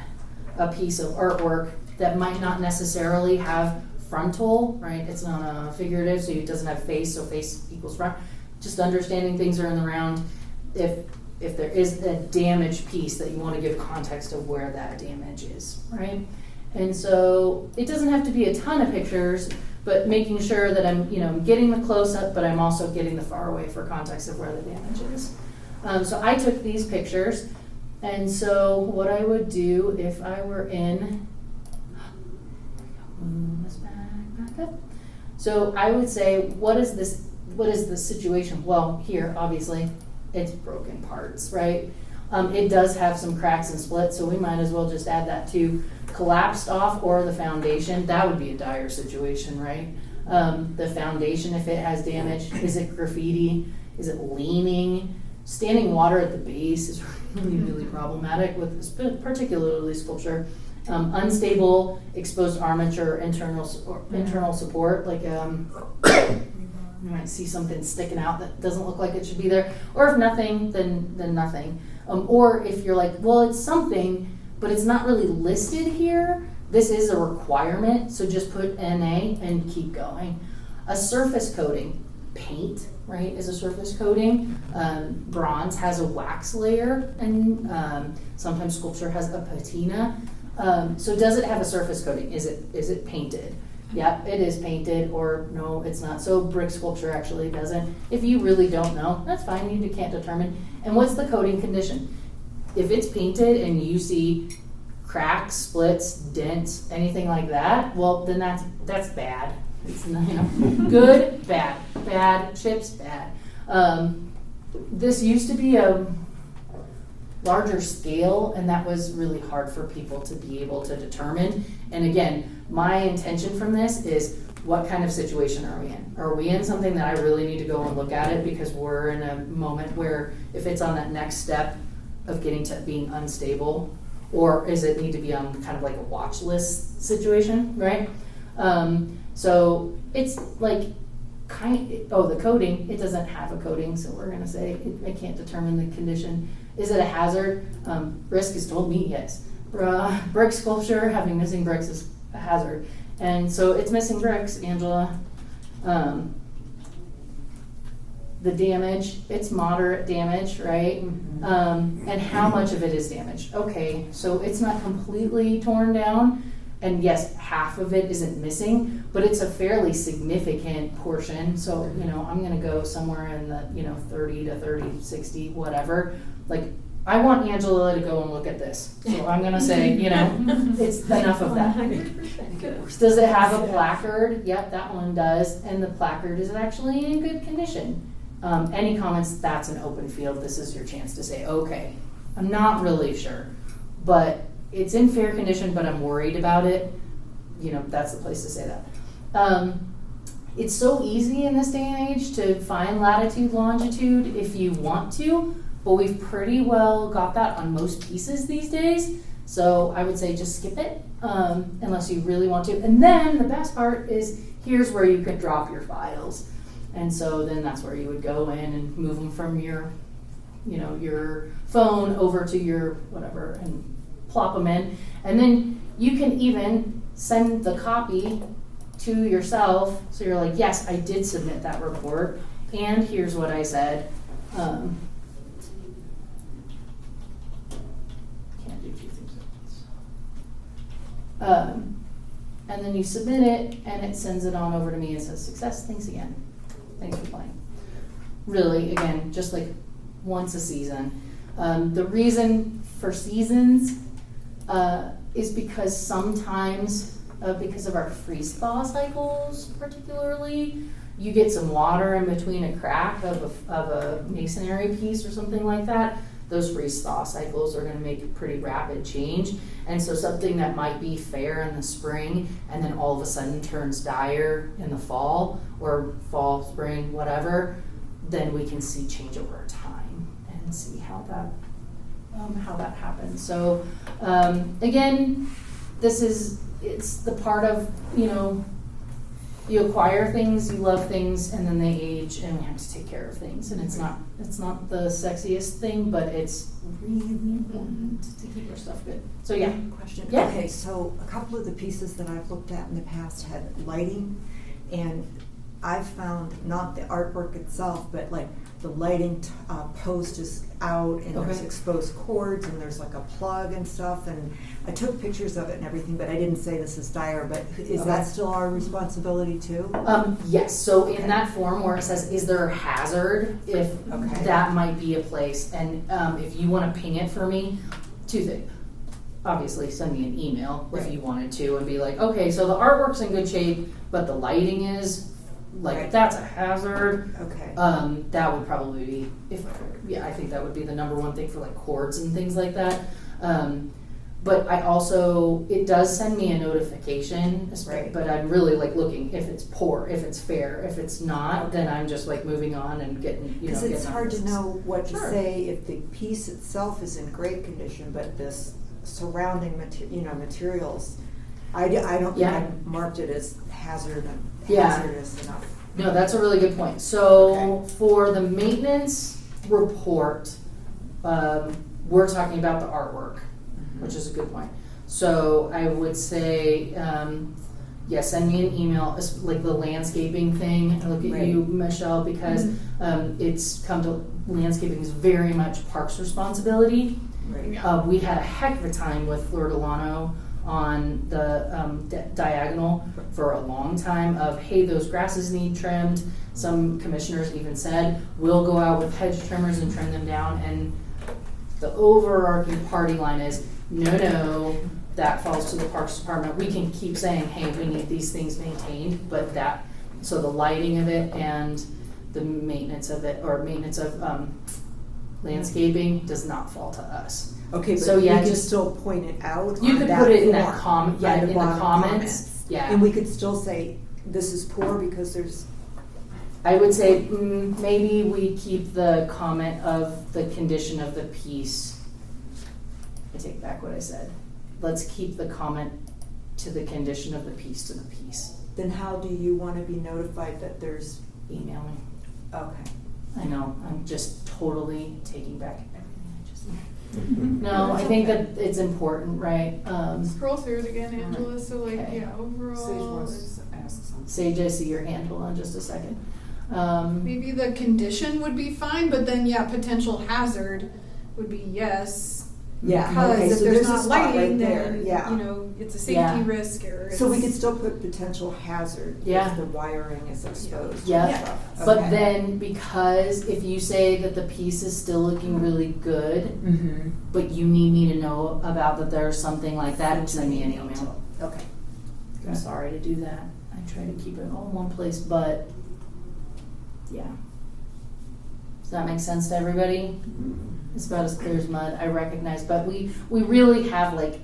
a piece of artwork that might not necessarily have frontal, right? It's not a figurative, so it doesn't have face, so face equals front. Just understanding things are in the round. If there is a damaged piece, that you want to give context of where that damage is, right? And so it doesn't have to be a ton of pictures, but making sure that I'm getting the close-up, but I'm also getting the far away for context of where the damage is. So I took these pictures, and so what I would do if I were in, move this back up. So I would say, what is the situation? Well, here, obviously, it's broken parts, right? It does have some cracks and splits, so we might as well just add that to collapsed off or the foundation. That would be a dire situation, right? The foundation, if it has damage, is it graffiti? Is it leaning? Standing water at the base is really, really problematic with this, particularly sculpture. Unstable, exposed armature, internal support, like you might see something sticking out that doesn't look like it should be there. Or if nothing, then nothing. Or if you're like, well, it's something, but it's not really listed here, this is a requirement, so just put NA and keep going. A surface coating, paint, right, is a surface coating. Bronze has a wax layer, and sometimes sculpture has a patina. So does it have a surface coating? Is it painted? Yep, it is painted, or no, it's not. So brick sculpture actually doesn't. If you really don't know, that's fine, you can't determine. And what's the coating condition? If it's painted and you see cracks, splits, dents, anything like that, well, then that's bad. It's good, bad, chips, bad. This used to be a larger scale, and that was really hard for people to be able to determine. And again, my intention from this is, what kind of situation are we in? Are we in something that I really need to go and look at it because we're in a moment where if it's on that next step of getting to being unstable, or is it need to be on kind of like a watch list situation, right? So it's like the coating, it doesn't have a coating, so we're gonna say I can't determine the condition. Is it a hazard? Risk has told me yes. Brick sculpture, having missing bricks is a hazard. And so it's missing bricks, Angela. The damage, it's moderate damage, right? Mm-hmm. And how much of it is damaged? Okay, so it's not completely torn down. And yes, half of it isn't missing, but it's a fairly significant portion. So, I'm going to go somewhere in the, 30 to 30, 60, whatever. Like, I want Angela to go and look at this. So I'm going to say, it's enough of that. 100%. Does it have a placard? Yep, that one does. And the placard is actually in good condition. Any comments? That's an open field. This is your chance to say, okay, I'm not really sure, but it's in fair condition, but I'm worried about it. That's the place to say that. It's so easy in this day and age to find latitude, longitude if you want to, but we've pretty well got that on most pieces these days. So I would say just skip it, unless you really want to. And then the best part is, here's where you could drop your files. And so then that's where you would go in and move them from your phone over to your whatever and plop them in. And then you can even send the copy to yourself. So you're like, yes, I did submit that report. And here's what I said. Can't do two things at once. And then you submit it, and it sends it on over to me and says, success, thanks again. Thanks for playing. Really, again, just like once a season. The reason for seasons is because sometimes, because of our freeze thaw cycles particularly, you get some water in between a crack of a masonry piece or something like that. Those freeze thaw cycles are going to make a pretty rapid change. And so something that might be fair in the spring and then all of a sudden turns dire in the fall, or fall, spring, whatever, then we can see change over time and see how that happens. So again, it's the part of, you acquire things, you love things, and then they age, and we have to take care of things. And it's not the sexiest thing, but it's really important to keep our stuff good. So yeah. Question. Yeah. Okay, so a couple of the pieces that I've looked at in the past had lighting, and I've found not the artwork itself, but like the lighting post is out, and there's Okay. exposed cords, and there's like a plug and stuff, and I took pictures of it and everything, but I didn't say this is dire, but is Okay. that still our responsibility too? Yes, so in that form where it says, is there a hazard, if Okay. that might be a place, and if you wanna ping it for me, two things. Obviously, send me an email if you wanted to, and be like, okay, so the artwork's in good shape, but the lighting is, like, Right. that's a hazard. Okay. That would probably be, I think that would be the number one thing for like cords and things like that. But I also, it does send me a notification, Right. but I'm really like looking if it's poor, if it's fair. If it's not, then I'm just like moving on and getting, Because it's hard to know what to Sure. say if the piece itself is in great condition, but this surrounding materials, I don't think Yeah. I marked it as hazardous enough. No, that's a really good point. So Okay. for the maintenance report, we're talking about the artwork, which is a good point. So I would say, send me an email, like the landscaping thing. I look at you, Michelle, because it's come to landscaping is very much Parks' responsibility. Right. We had a heck of a time with Fleur Delano on the diagonal for a long time of, hey, those grasses need trimmed. Some commissioners even said, we'll go out with hedge trimmers and trim them down. And the overarching party line is, no, that falls to the Parks Department. We can keep saying, hey, we need these things maintained, but so the lighting of it and the maintenance of it, or maintenance of landscaping, does not fall to us. Okay, but So, you yeah, can just- still point it out. You on could that put it in that form, comment, on in the bottom comments, yeah. And we could still say, this is poor because there's, I would say maybe we keep the comment of the condition of the piece. I take back what I said. Let's keep the comment to the condition of the piece to the piece. then how do you want to be notified that there's, Email me. okay. I know, I'm just totally taking back everything I just said. No, I think that it's important, right? Scroll through it again, Angela. So like, Okay. yeah, overall, Sage wants to ask something. Sage, I see your hand. Hold on just a second. maybe the condition would be fine, but then yeah, potential hazard would be yes. Yeah, Because okay, if so there's there's a not spot lighting, right there, then yeah. it's a safety Yeah. risk or So we it's- could still put potential hazard Yeah. if the wiring is exposed. Yeah. and stuff. But Okay. then, because if you say that the piece is still looking really good, Mhm. but you need me to know about that there's something like that, send me an email. Okay. I'm sorry to do that. I try to keep it all in one place, but yeah. Does that make sense to everybody? It's about as clear as mud, I recognize, but we really have like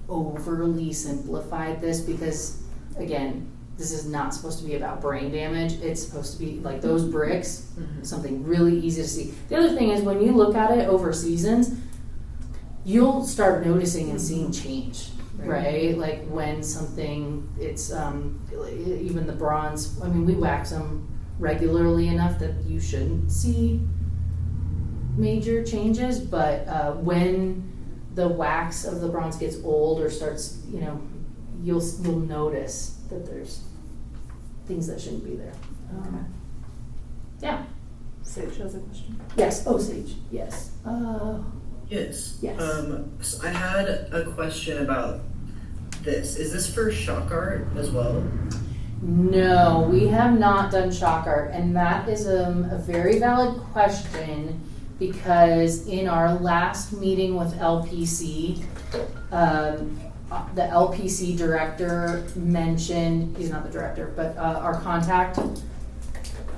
overly simplified this because, again, this is not supposed to be about brain damage. It's supposed to be like those bricks, something really easy to see. The other thing is when you look at it over seasons, you'll start noticing and seeing change, right? Like when something, it's even the bronze, I mean, we wax them regularly enough that you shouldn't see major changes, but when the wax of the bronze gets old or starts, you'll notice that there's things that shouldn't be there. Yeah. Sage has a question. Yes. Oh, Sage. Yes. Yes. Yes. So I had a question about this. Is this for shock art as well? No, we have not done shock art, and that is a very valid question because in our last meeting with LPC, the LPC director mentioned, he's not the director, but our contact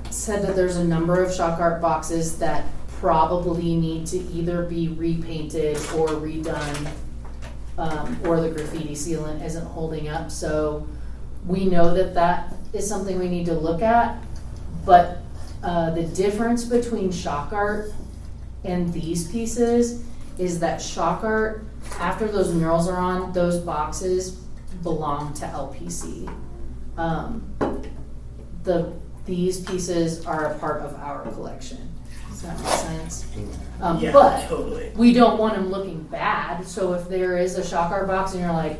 said that there's a number of shock art boxes that probably need to either be repainted or redone, or the graffiti sealant isn't holding up. So we know that is something we need to look at, but The difference between shock art and these pieces is that shock art, after those murals are on, those boxes belong to LPC. These pieces are a part of our collection. Does that make sense? Yeah, But totally. we don't want them looking bad, so if there is a shock art box and you're like,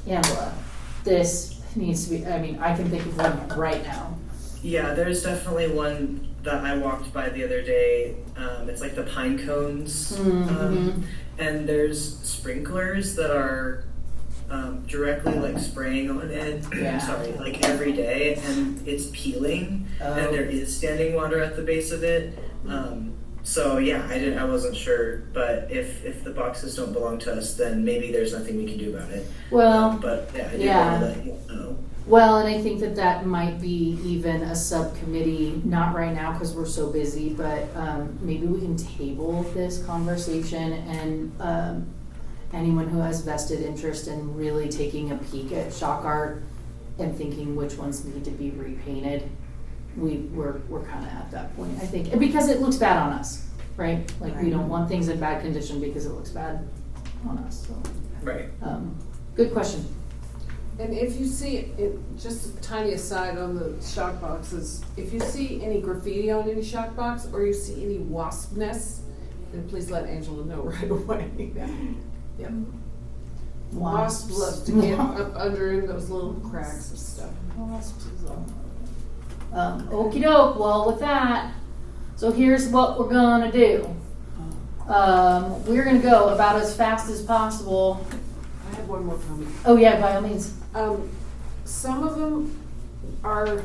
Angela, this needs to be, I mean, I can think of one right now. Yeah, there's definitely one that I walked by the other day. It's like the pine cones. Mhm. And there's sprinklers that are directly like spraying on it. Yeah. Sorry, like every day, and it's peeling, and there is standing water at the base of it. So yeah, I wasn't sure, but if the boxes don't belong to us, then maybe there's nothing we can do about it. Well, but yeah, I did yeah. want to let you know. Well, and I think that might be even a subcommittee, not right now because we're so busy, but maybe we can table this conversation, and anyone who has vested interest in really taking a peek at shock art and thinking which ones need to be repainted, we're kind of at that point, I think, because it looks bad on us, right? Like we don't want things in bad condition because it looks bad on us. So. Right. Good question. And if you see, just a tiny aside on the shock boxes, if you see any graffiti on any shock box or you see any wasp nests, then please let Angela know right away. Yep. Wasps love to get up under in those little cracks and stuff. Wasps is okie doke. Well, with that, so here's what we're gonna do. We're gonna go about as fast as possible. I have one more comment. Oh yeah, by all means. Some of them are,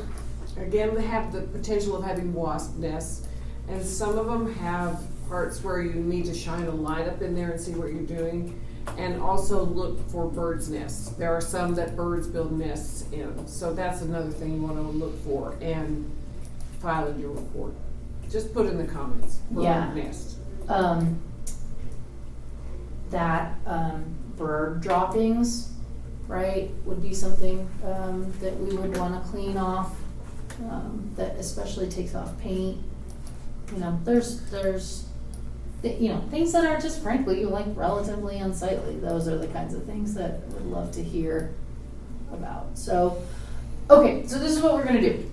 again, they have the potential of having wasp nests, and some of them have parts where you need to shine a light up in there and see what you're doing, and also look for birds' nests. There are some that birds build nests in, so that's another thing you want to look for and file in your report. Just put in the comments, bird nest. Bird droppings, right, would be something that we would want to clean off. That especially takes off paint. You know, there's things that are just frankly like relatively unsightly. Those are the kinds of things that I would love to hear about. So, okay, so this is what we're gonna do.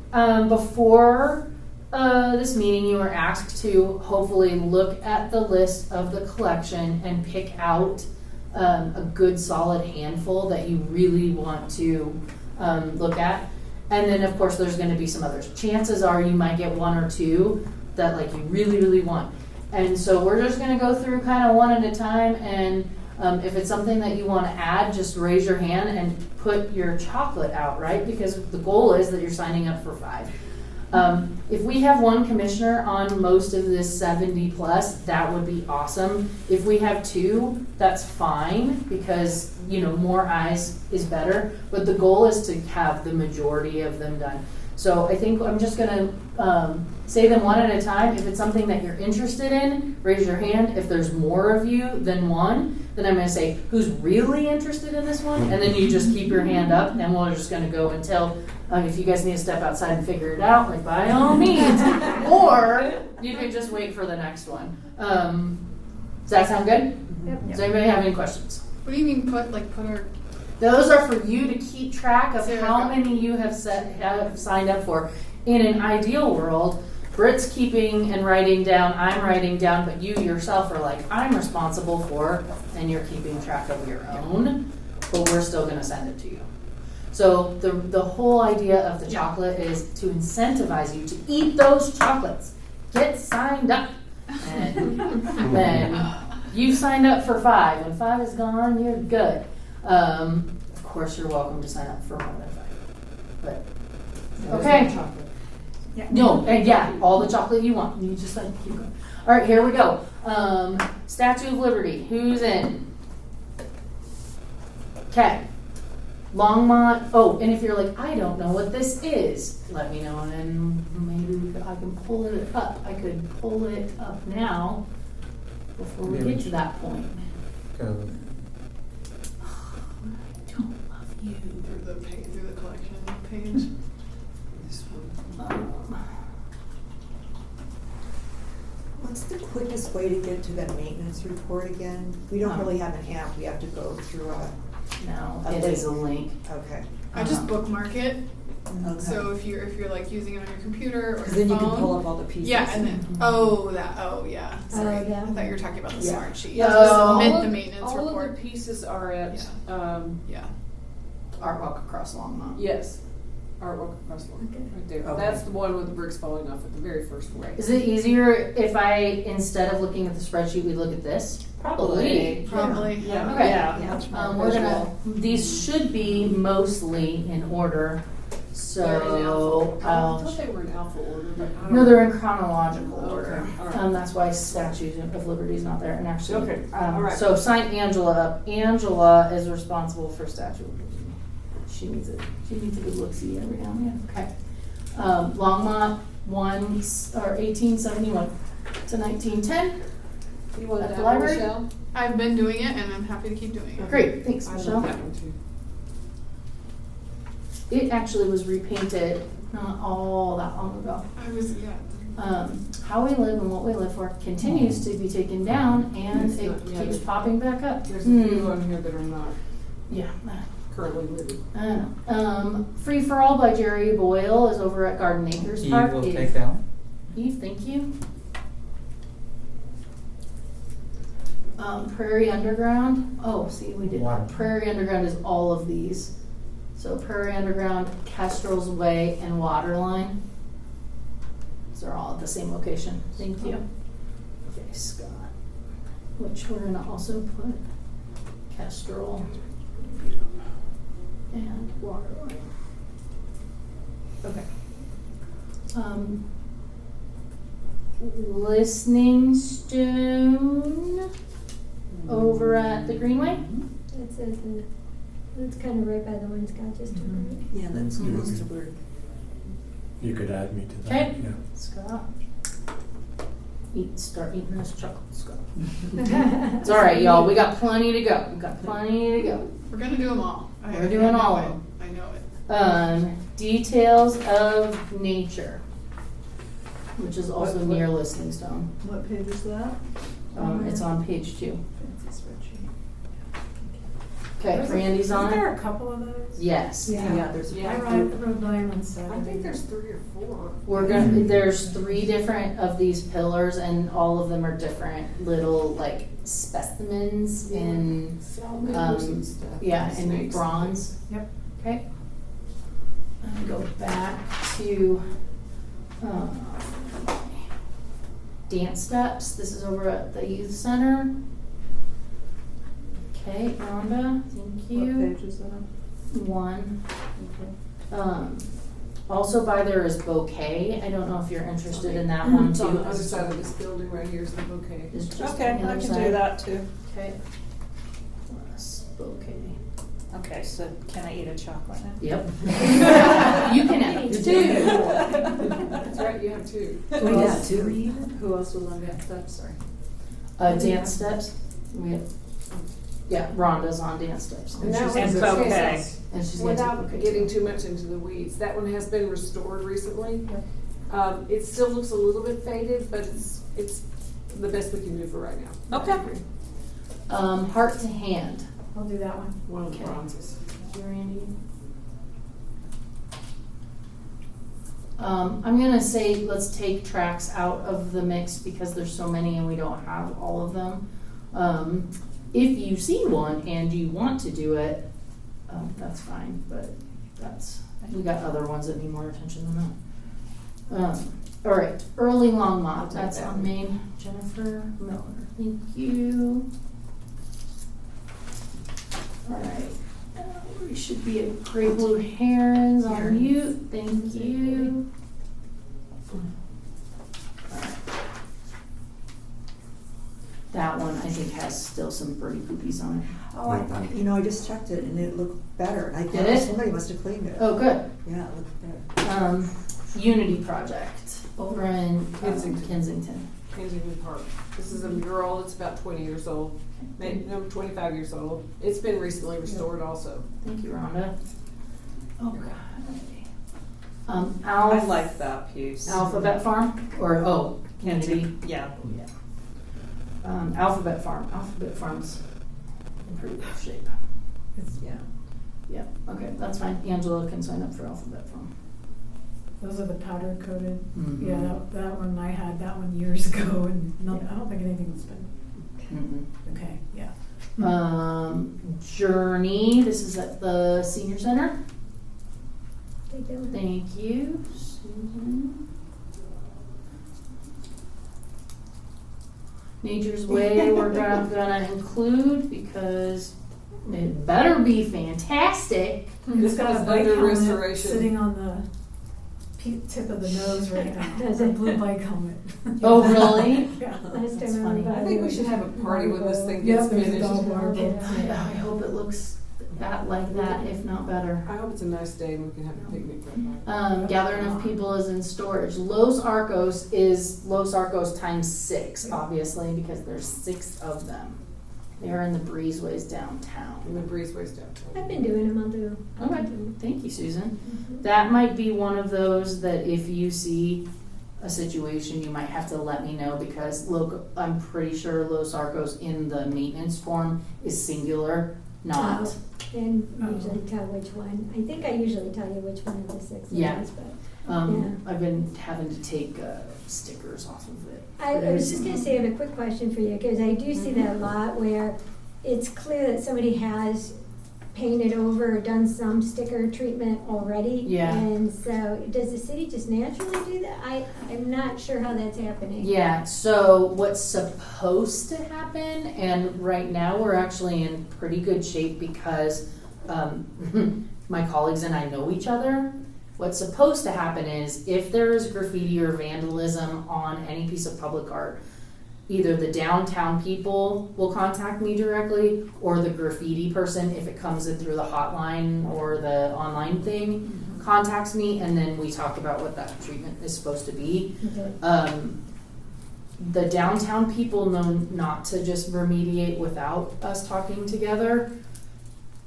Before this meeting, you were asked to hopefully look at the list of the collection and pick out a good solid handful that you really want to look at. And then of course there's going to be some others. Chances are you might get one or two that like you really, really want. And so we're just going to go through kind of one at a time, and if it's something that you want to add, just raise your hand and put your chocolate out, right? Because the goal is that you're signing up for 5. If we have one commissioner on most of this 70 plus, that would be awesome. If we have 2, that's fine, because more eyes is better, but the goal is to have the majority of them done. So I think I'm just gonna say them one at a time. If it's something that you're interested in, raise your hand. If there's more of you than one, then I'm gonna say, who's really interested in this one? And then you just keep your hand up, and we're just gonna go until, if you guys need to step outside and figure it out, like by all means. Or you can just wait for the next one. Does that sound good? Yep. Does anybody have any questions? What do you mean put our? Those are for you to keep track of There we how go. many you have signed up for. In an ideal world, Britt's keeping and writing down, I'm writing down, but you yourself are like, I'm responsible for, and you're keeping track of your own, but we're still gonna send it to you. So the whole idea of the chocolate is to incentivize you to eat those chocolates. Get signed up. And then you've signed up for 5. When 5 is gone, you're good. Of course, you're welcome to sign up for more than 5. But okay. Yeah. No, and all the chocolate you want. You just keep going. All right, here we go. Statue of Liberty. Who's in? Okay. Longmont. Oh, and if you're like, I don't know what this is, let me know, and maybe I can pull it up. I could pull it up now before we get to that point. Go. I don't love you. Through the collection page. This one. What's the quickest way to get to that maintenance report again? We don't really have an app, we have to go through a. No, A it is a link. Okay. I just bookmark it. Okay. So if you're like using it on your computer or your Because then you can phone- pull up all the pieces. Yeah, and then yeah. Sorry, Oh, yeah. I thought you were talking about the Yeah. smart sheet. Yeah, To all submit All the of- maintenance all report. of the pieces are at, Yeah. Art Walk Across Longmont. yes, Artwork Across Longmont, Okay. right there. Okay. That's the one with the bricks falling off at the very first way. Is it easier if I, instead of looking at the spreadsheet, we look at this? Probably. Probably. Yeah. Okay. Yeah. We're gonna, these should be mostly in order, They're in so alpha. I I'll. thought they were in alpha order, but I don't No, know. they're in chronological Okay, order. all right. That's why Statute of Liberty is not there, and actually. Okay, all right. So sign Angela up. Angela is responsible for Statute of Liberty. She needs a good look-see every now and then. Okay. Longmont, 1871 to 1910. You want At that the one, library? Michelle? I've been doing it and I'm happy to keep doing it. Great, thanks, I Michelle. love that one too. It actually was repainted not all that long ago. I was, How we live and what we live for continues to be taken down, and It's it not- yeah, keeps but popping back up. There's a few on here that are not Yeah. currently living. I know. Free for All by Jerry Boyle is over at Garden Acres Eve Park. will take that one. Eve, thank you. Prairie Underground. Oh, see, we did Water. Prairie Underground is all of these. So Prairie Underground, Kestrel's Way, and Waterline. These are all at the same location. Thank you. Okay, Scott. Which we're gonna also put Kestrel and Waterline. Okay. Listening Stone over at the Greenway. That's kind of right by the one Scott just took, right? Yeah, that's close to where. You could add me to that. Okay. Yeah. Scott. Start eating this chocolate, Scott. It's all right, y'all. We got plenty to go. we're gonna do them all. We're doing all of them. I know it. Details of Nature, which is also What- near Listening Stone. What page is that? It's on page 2. Fancy spreadsheet. Okay, Randy's on Isn't there it. a couple of those? Yes. Yeah, there's. Yeah. I rode by them on Saturday. I think there's 3 or 4. There's 3 different of these pillars, and all of them are different little like specimens in Salamanders and stuff. yeah, in Snakes. bronze. Yep. Okay. And go back to dance steps. This is over at the youth center. Okay, Rhonda, thank you. What page is that on? 1. Okay. Also by there is bouquet. I don't know if you're interested in that one It's on the too. other side of this building right here is the bouquet. It's just Okay, on the I other can side. do that too. Okay. Plus bouquet. Okay, so can I eat a chocolate now? Yep. You can have 2. That's right, you have 2. We got 2. Who else was on that step? Sorry. Dance steps. We have, Rhonda's on dance steps. And that she's one's And gonna- bouquet. And she's gonna do Without bouquet getting too. too much into the weeds, that one has been restored recently. It still looks a little bit faded, but it's the best we can do for right now. Okay. Heart to Hand. I'll do that one. One of the Okay. bronzes. Thank you, Randy. I'm gonna say let's take tracks out of the mix because there's so many and we don't have all of them. If you see one and you want to do it, that's fine, but we got other ones that need more attention than that. All right, Early Longmont, that's that on one. Main. Jennifer Miller, thank you. All right, we should be at Gray Blue Herons on mute, thank you. All right. That one I think has still some birdie poopies on it. Oh, I thought, I just checked it and it looked better. I Did thought it? somebody must have cleaned it. Oh, good. Yeah, it looked better. Unity Project over in Kensington. Kensington. Kensington Park. This is a mural, it's about 20 years old, maybe, no, 25 years old. It's been recently restored also. Thank you, Rhonda. Oh, God. I like that piece. Alphabet Farm, or, community. Yeah. Alphabet Farm's in pretty good shape. Yeah. Yeah, okay, that's fine. Angela can sign up for Alphabet Farm. Those are the powder coated. Mhm. Yeah, that one, I had that one years ago, and I don't think anything's been, okay, yeah. Journey, this is at the senior center. Take that one. Thank you, Susan. Nature's Way we're gonna include because it better be fantastic. It's got a It's bike under helmet restoration. sitting on the tip of the nose right now. It's a blue bike helmet. Oh, really? Yeah. Last That's time funny. I think we should have a party when this thing Yep, gets there's a finished. dog water bowl. I hope it looks like that, if not better. I hope it's a nice day and we can have a picnic right by. Gather enough people is in storage. Los Arcos is Los Arcos times 6, obviously, because there's 6 of them. They're in the breezeways downtown. In the breezeways down. I've been doing them, I'll do. Okay, thank you, Susan. That might be one of those that if you see a situation, you might have to let me know because I'm pretty sure Los Arcos in the maintenance form is singular, not. And usually tell which one. I think I usually tell you which one of the 6 Yeah. it is, but. I've been having to take stickers off of it. I was just gonna say, I have a quick question for you, because I do see that a lot where it's clear that somebody has painted over or done some sticker treatment already. Yeah. And so, does the city just naturally do that? I'm not sure how that's happening. Yeah, so what's supposed to happen, and right now we're actually in pretty good shape because my colleagues and I know each other. What's supposed to happen is if there is graffiti or vandalism on any piece of public art, either the downtown people will contact me directly or the graffiti person, if it comes in through the hotline or the online thing, contacts me, and then we talk about what that treatment is supposed to be. Okay. The downtown people know not to just remediate without us talking together.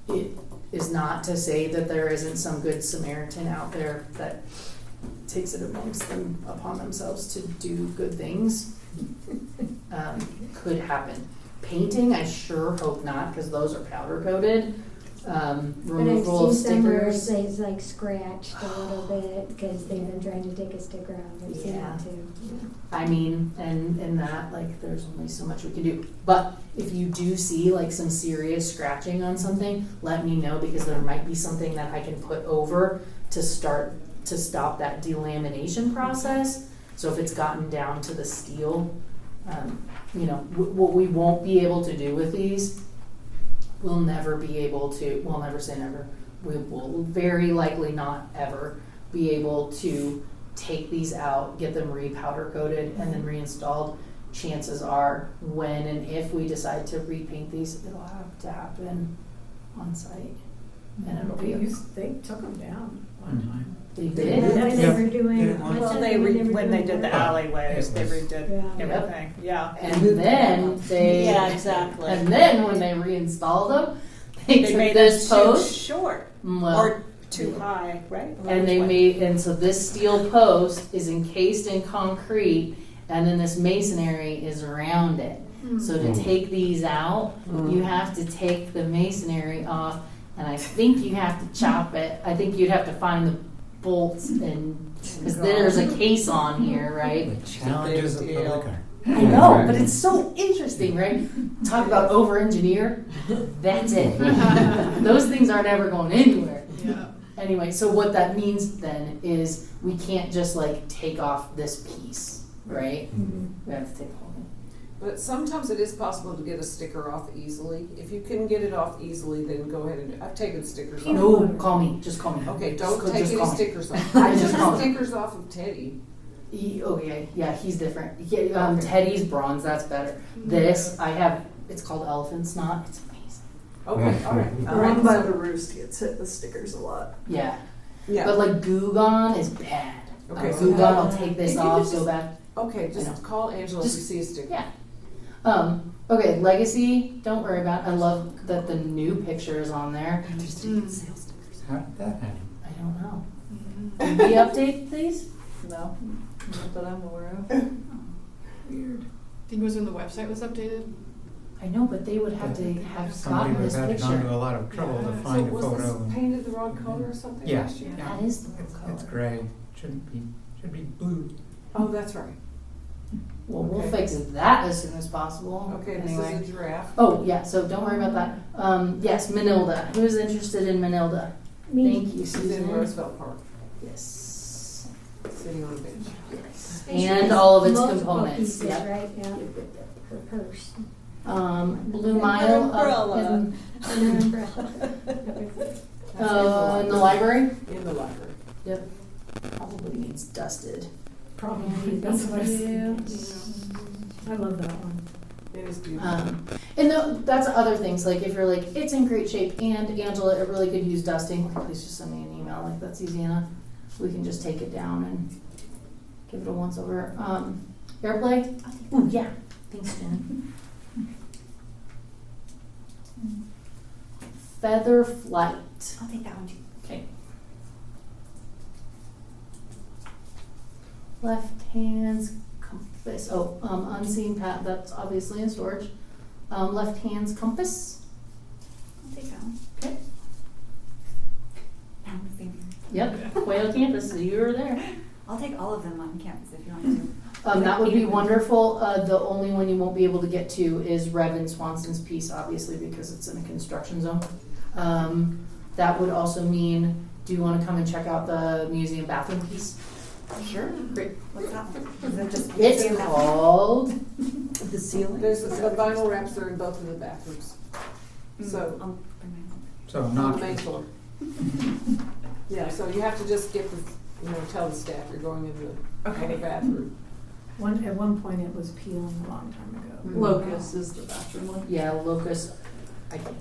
It is not to say that there isn't some good Samaritan out there that takes it upon themselves to do good things. Could happen. Painting, I sure hope not, because those are powder coated. Removal of But I've seen some where stickers. it's like scratched a little bit because they've been trying to take a sticker out. I've seen that too. I mean, and that, like, there's only so much we can do. But if you do see, like, some serious scratching on something, let me know, because there might be something that I can put over to stop that delamination process. So if it's gotten down to the steel, what we won't be able to do with these, we'll never say never. We will very likely not ever be able to take these out, get them re-powder coated, and then reinstalled. Chances are, when and if we decide to repaint these, it'll have to happen on site. And it'll be, They took them down one time. they When did. they were doing. Well, Well, when they did the alleyways, they redid everything, yeah. And then they, Yeah, exactly. and then when they reinstalled them, they They took made them this too post, short, well, or too high, right? and so this steel post is encased in concrete, and then this masonry is around it. So to take these out, you have to take the masonry off, and I think you have to chop it. I think you'd have to find the bolts, and because there's a case on here, right? The challenges of public art. I know, but it's so interesting, right? Talk about over-engineer. That's it. Those things aren't ever going anywhere. Yeah. Anyway, so what that means then is we can't just like take off this piece, right? We have to take the whole thing. But sometimes it is possible to get a sticker off easily. If you can get it off easily, then go ahead and I've taken stickers off. No, call me. Just call me. Okay, don't Just take any call me. stickers off. I I just took call me. stickers off of Teddy. Yeah, he's different. Yeah, Teddy's bronze, that's better. This, I have, it's called elephant snot. It's amazing. Okay, all right. The All right. one by the roost gets hit with stickers a lot. Yeah. Yeah. But like Goo Gone is bad. Okay, so Goo Gone how- will take this if you off could so just- bad. Okay, I know. just call Angela if you Just- see a sticker. Yeah. Okay, Legacy, don't worry about it. I love that the new picture is on there. How did that happen? I don't know. Can we update, please? No, not that I'm aware of. Weird. Think it was when the website was updated? I know, but they would have to have Somebody gotten would this have gone to a picture. lot of trouble to Yeah. find a So was photo. this painted the wrong color or something Yeah. last year? That is the It's color. gray. Should be blue. Oh, that's right. Well, we'll Okay. fix that as soon as possible. Okay, Anyway. this is a giraffe. Oh, yeah, so don't worry about that. Yes, Manilda. Who's interested in Manilda? Me. Thank you, It's in Susan. Roosevelt Park, Yes. sitting on a bench. Yes. And she And has all of its multiple components. pieces, Yep. right, yeah, her purse. Blue Mile up in, And an umbrella. in the library. In the library. Yep. Probably needs dusted. Probably, that's what I was thinking. I love that one. It is beautiful. And that's other things, like if you're like, it's in great shape and Angela, it really could use dusting, like please just send me an email, like that's easy enough. We can just take it down and give it a once over. Airplay? Ooh, yeah. Thanks, Jen. Feather Flight. I'll take that one too. Okay. Left hand's compass. Oh, unseen path. That's obviously in storage. Left hand's compass. I'll take that one. Okay. Now I'm thinking. Yep. Quail campus. So you were there. I'll take all of them on campus if you want me to. That would be wonderful. The only one you won't be able to get to is Revan Swanson's piece, obviously, because it's in a construction zone. That would also mean, do you want to come and check out the museum bathroom piece? Sure. Great. What's that one? Is it just It's called The ceiling? There's the vinyl wraps are in both of the bathrooms. So, I'll bring my home. So on not the main floor. Yeah, so you have to just get tell the staff you're going in the other bathroom. At one point it was peeling a long time ago. Locust is the bathroom one. Yeah, Locust. I can't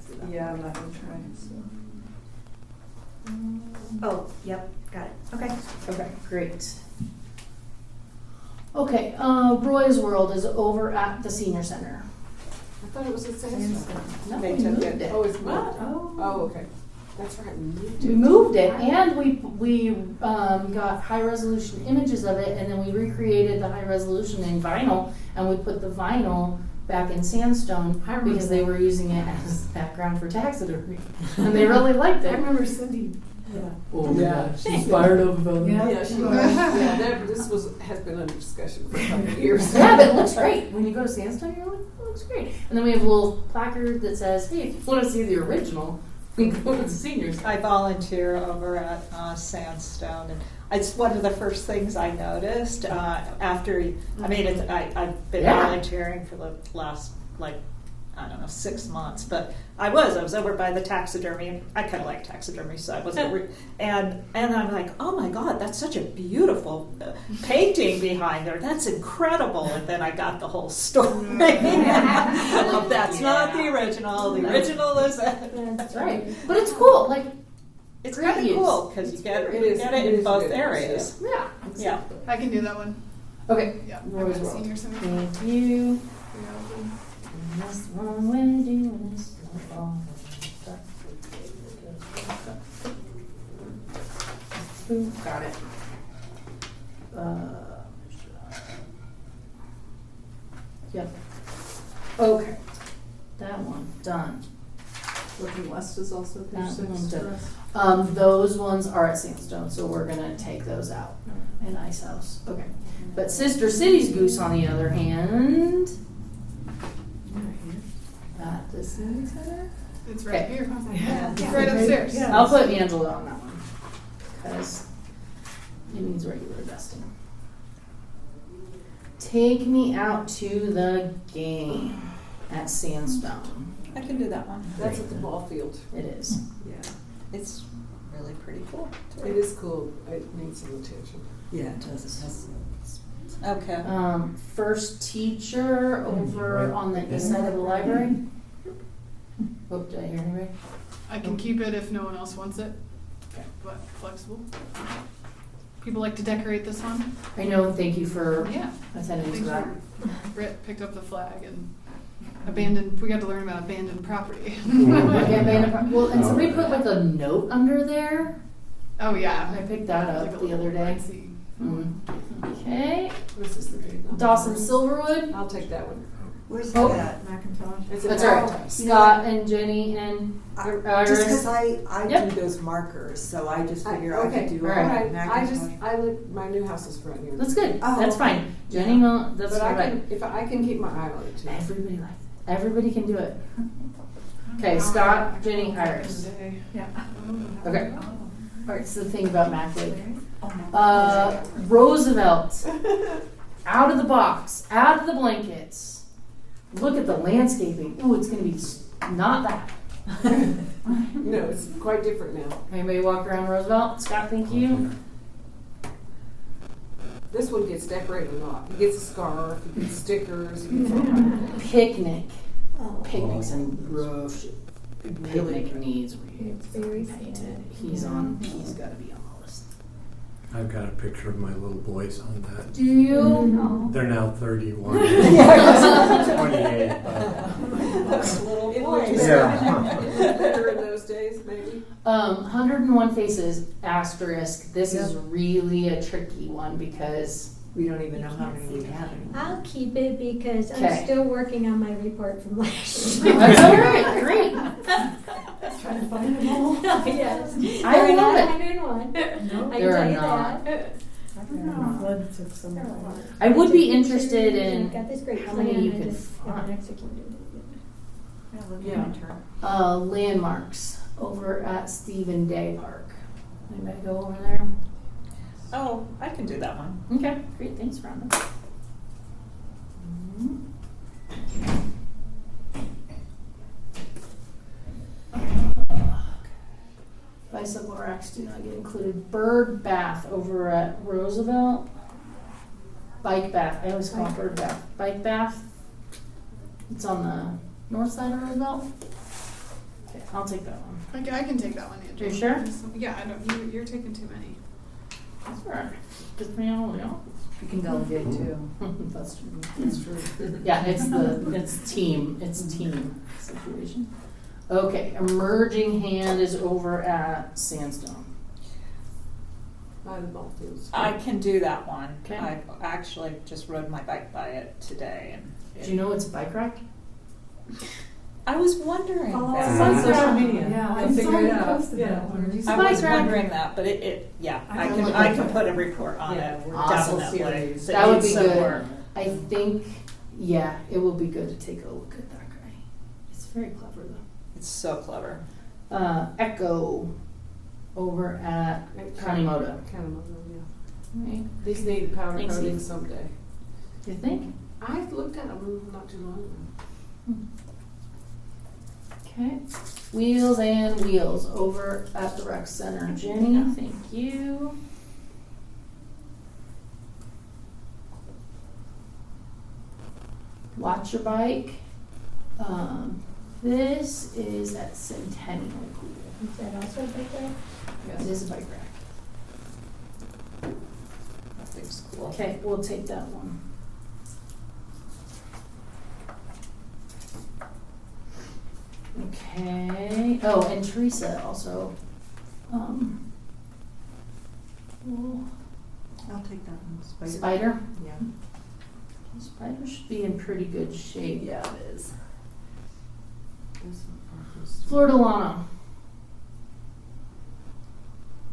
see that. Yeah, I'm not gonna try, so. Oh, yep, got it. Okay. Okay, great. Okay, Roy's World is over at the senior center. I thought it was at Sandstone. No, They we took moved it. Oh, it's moved. Oh. Oh, okay. That's right, we moved it. We moved it, and we got high resolution images of it, and then we recreated the high resolution in vinyl, and we put the vinyl back in sandstone I remember because they that. were using it as background for taxidermy, and they really liked I it. remember Cindy, yeah. Oh Yeah. she's fired up about it. Yeah. Yeah, she was. Yeah, this has been under discussion for a couple of years. Yeah, but it looks great. When you go to Sandstone, you're like, it looks great. And then we have a little placard that says, hey, if you want to see the original, we can go to the seniors. I volunteer over at Sandstone, and it's one of the first things I noticed after. I mean, I've been Yeah. volunteering for the last 6 months, but I was over by the taxidermy, and I kind of like taxidermy, so I wasn't. And I'm like, oh my God, that's such a beautiful painting behind there. That's incredible. And then I got the whole story. That's not the original. The original is That's right. But it's cool. Like, it's Great kind of use. cool because you get It is- it it in is both good use, areas. yeah. Yeah. I can do that one. Okay. Yeah. Roy's I'm at World. senior center. Thank you. And this one we're doing is Ooh, got it. Yep. Okay. That one done. Looking West is also page That 6 one's for done. us. Those ones are at Sandstone, so we're gonna take those out in Ice House. Okay. But Sister City's Goose, on the other hand, at the City Center. It's right Okay. here. Yeah. It's right upstairs. Yeah. I'll put Angela on that one because it needs regular dusting. Take me out to the game at Sandstone. I can do that one. That's at the ball field. It is. Yeah, it's really pretty cool. too. It is cool. It needs some attention. Yeah, it does. It has. Okay. First teacher over on the east side of the library. Oh, did I hear anybody? I can keep it if no one else wants it, but flexible. People like to decorate this one. I know. Thank you for Yeah. attending to Thanks that. for Britt picked up the flag and abandoned. We got to learn about abandoned property. Okay, well, and somebody put like a note under there. Oh yeah. I picked that up Like a the other little day. ritzy. Mm. Okay. This is the big one. Dawson Silverwood. I'll take that one. Where's Oh. that at? Macintosh. It's in That's there. right. Scott and Jenny and Iris. Just because I Yep. do those markers, so I just figure I Okay, could do all it right. on Alright, Macintosh. I live, my new house is right here. That's good. Oh, That's okay. fine. Jenny, no, that's But all I right. can, if I can keep my eye on it too. Everybody likes it. Everybody can do it. Okay, Scott, Jenny, Iris. Yeah. Okay. All right, so the thing about Mac Lake. Oh, Roosevelt. Out of the box. Out of the blankets. Look at the landscaping. Ooh, it's going to be not that. No, it's quite different now. Anybody walk around Roosevelt? Scott, thank you. This one gets decorated a lot. He gets a scarf, he gets stickers, he gets all kinds of things. Picnic. Oh, Picnic's in rough shape. Picnic needs it's very painted. sad. He's got to be on the list. I've got a picture of my little boys on that. Do you? No. They're now 31. Yeah. 28. But Little It boys. was Yeah. better in those days, maybe. 101 Faces, asterisk. This is really a tricky one because We don't even know how many we have anymore. I'll keep it because Okay. I'm still working on my report from last year. that's all right. Great. Trying to find them all. Yes. I They're love not it. 101. No. I can There tell are you not. that. I don't know. Flood took some of them. I would be interested I've in got this great how plan, many you I could just haven't find. executed it Yeah. Landmarks over at Stephen Day Park. Anybody go over there? Oh, I can do that one. Okay, great. Thanks, Rhonda. Bicycle racks do not get included. Bird bath over at Roosevelt. Bike bath. I always call it bird bath. Bike bath. It's on the north side of Roosevelt. Okay, I'll take that one. Okay, I can take that one, Andrew. You sure? Yeah, I don't. You're taking too many. That's all right. Just me all the way. You can delegate too. That's true. That's true. Yeah, it's team situation. Okay, emerging hand is over at Sandstone. By the ball fields. I can do that one. Okay. I actually just rode my bike by it today, and Do you know it's a bike rack? I was wondering Follow that. us on Social social media. media. Yeah, I I saw figured you it out. posted Yeah. that one. Did you see I Bike was rack. wondering that, but yeah, I I don't can like I that. can put a report on Yeah, it. we're Awesome. Definitely. That would be Some good. work. I think, yeah, it will be good to take a look at that guy. It's very clever though. It's so clever. Echo over at Kanemoto. Kanemoto, yeah. Right. These need powder Thanks, coating Steve. someday. You think? I looked at them not too long ago. Okay. Wheels and Wheels over at the rec center. Jenny, thank you. Watch your bike. This is at Centennial Pool. Is that also a big one? It is a bike rack. That thing's cool. Okay, we'll take that one. Okay. Oh, and Teresa also. Well, I'll take that one. Spider. Yeah. Spider should be in pretty good shape. Yeah, it is. Florida Lana.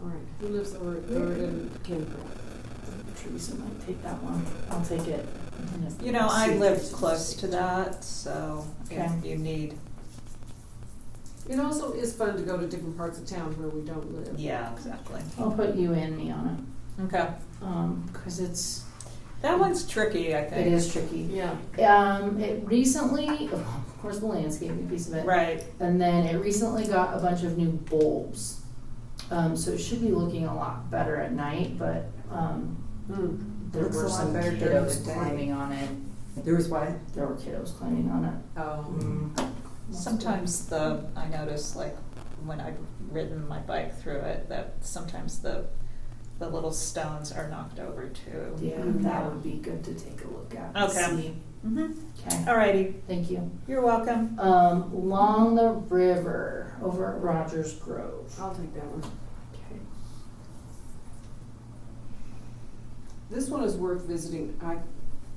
All right. Who lives over in Campbell? Teresa might take that one. I'll take it. You know, I live close to that, so Okay. if you need, It also is fun to go to different parts of town where we don't live. yeah, exactly. I'll put you and me on Okay. it. Because it's That one's tricky, I think. it is tricky. Yeah. It recently, of course, the landscaping piece of it. Right. And then it recently got a bunch of new bulbs. So it should be looking a lot better at night, but there Looks a were lot some better during the kiddos day. climbing on it. There was what? There were kiddos climbing on it. Oh. Sometimes I notice, like, when I've ridden my bike through it, that sometimes the little stones are knocked over too. Yeah, that would be good to take a look at. and Okay. see. Mm-hmm. Okay. Alrighty. Thank you. You're welcome. Along the river over at Rogers Grove. I'll take that one. Okay. This one is worth visiting.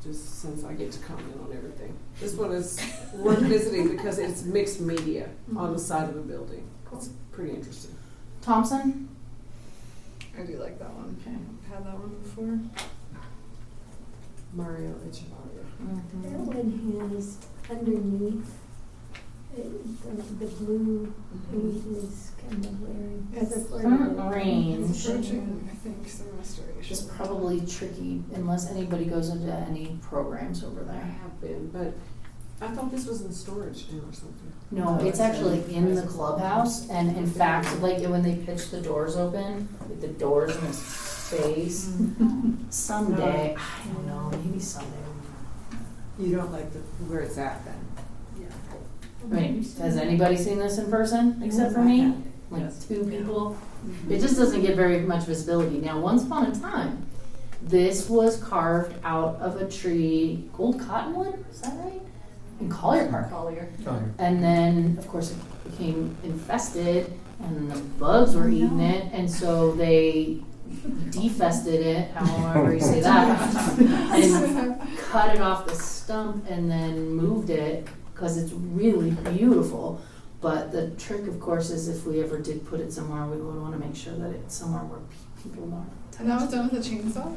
Just since I get to comment on everything. This one is worth visiting because it's mixed media on the side of the building. It's pretty interesting. Thompson? I do like that one. Okay. I've had that one before. Mario Echevarria. That one has underneath, the blue is kind of wearing. It's Front range. It's approaching, I think, some restoration. Which is probably tricky unless anybody goes into any programs over I there. have been, but I thought this was in storage now or something. No, it's actually in the clubhouse, and in fact, like when they pitch the doors open, with the doors in his face, someday, I don't know, maybe someday. You don't like where it's at then? I mean, has anybody seen this in person except for me? Like 2 people? It just doesn't get very much visibility. Now, once upon a time, this was carved out of a tree, gold cottonwood, is that right? In Collier Park. Collier. And then, of course, it became infested, and the bugs were eating it, and so they defested it, however you say that, and cut it off the stump and then moved it, because it's really beautiful. But the trick, of course, is if we ever did put it somewhere, we would want to make sure that it's somewhere where people aren't. And that was done with a chainsaw?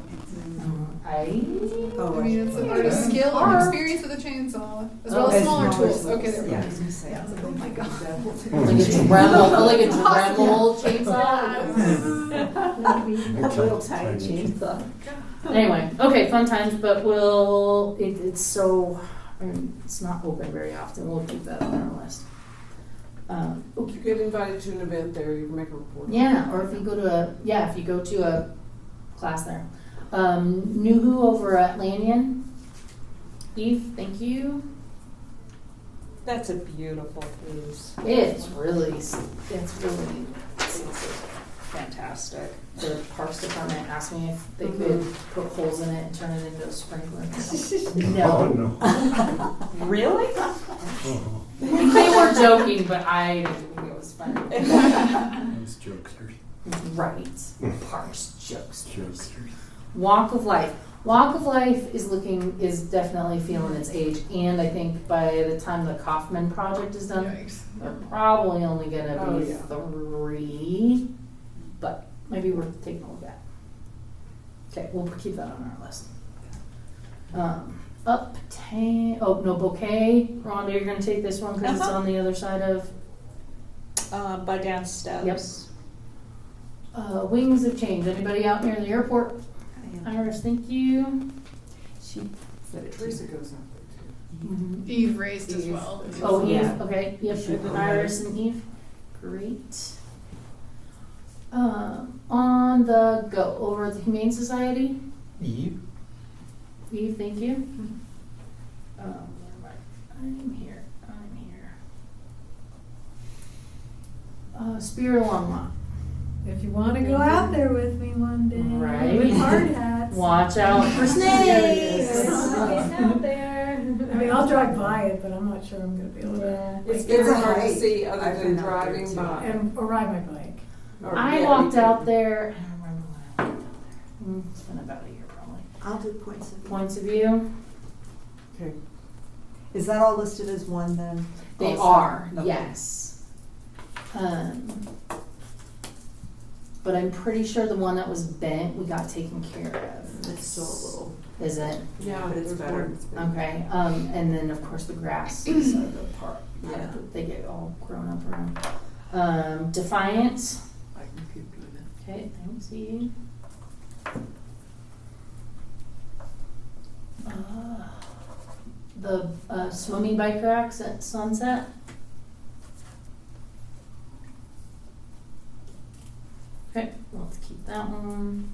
I mean, it's an artist's skill and experience with a chainsaw, as well as smaller tools. Okay, there we go. Yeah, I was gonna say, I was like, oh my god. like a Dremel chainsaw. A little tiny chainsaw. Anyway, okay, fun times, but it's so, I mean, it's not open very often. We'll keep that on our list. If you get invited to an event there, you can make a report. Yeah, or if you go to a class there. Nuhu over at Lanyon. Eve, thank you. That's a beautiful cruise. It's really Fantastic. the Parks Department asked me if they could put holes in it and turn it into a sprinkler. No. Oh, no. Really? Oh, They were joking, but I didn't think it was funny. those jokesters. Right. Parks jokesters. Jokesters. Walk of Life. Walk of Life is definitely feeling its age, and I think by the time the Kaufman project is done, Yikes. they're probably only gonna be Oh, yeah. 3, but maybe we're taking a look at. Okay, we'll keep that on our list. Bouquet. Rhonda, you're gonna take this one because it's on the other side of. By down steps. Wings of Change. Anybody out near the airport? Iris, thank you. Teresa goes out there too. Mm-hmm. Eve raised as well. Oh, Eve. Yeah. Okay. Yep. Iris and Eve. Great. On the go over at the Humane Society. Eve? Eve, thank you. Where am I? I'm here. Spirit of Longmont. If you want to go out there with me one day, Right. with hard hats. Watch out for snakes. Getting out there. I mean, I'll drive by it, but I'm not sure I'm going to be able to. It's It's very a hard to hike. see other I've than been out there driving too. by. Or ride my bike. Or, I yeah, walked you out can- there. I don't remember when I walked out there. It's been about a year probably. I'll do points of view. Points of view. Okay. Is that all listed as one then? They Also? are, Okay. yes. But I'm pretty sure the one that was bent, we got taken care of. It's still a little. Is it? Yeah, But it's there's better. one that's been- Okay, and then of course the grass is the part Yeah. that they get all grown up around. Defiance. I can keep doing it. Okay, thanks, Eve. The swimming bike racks at Sunset. Okay, let's keep that one.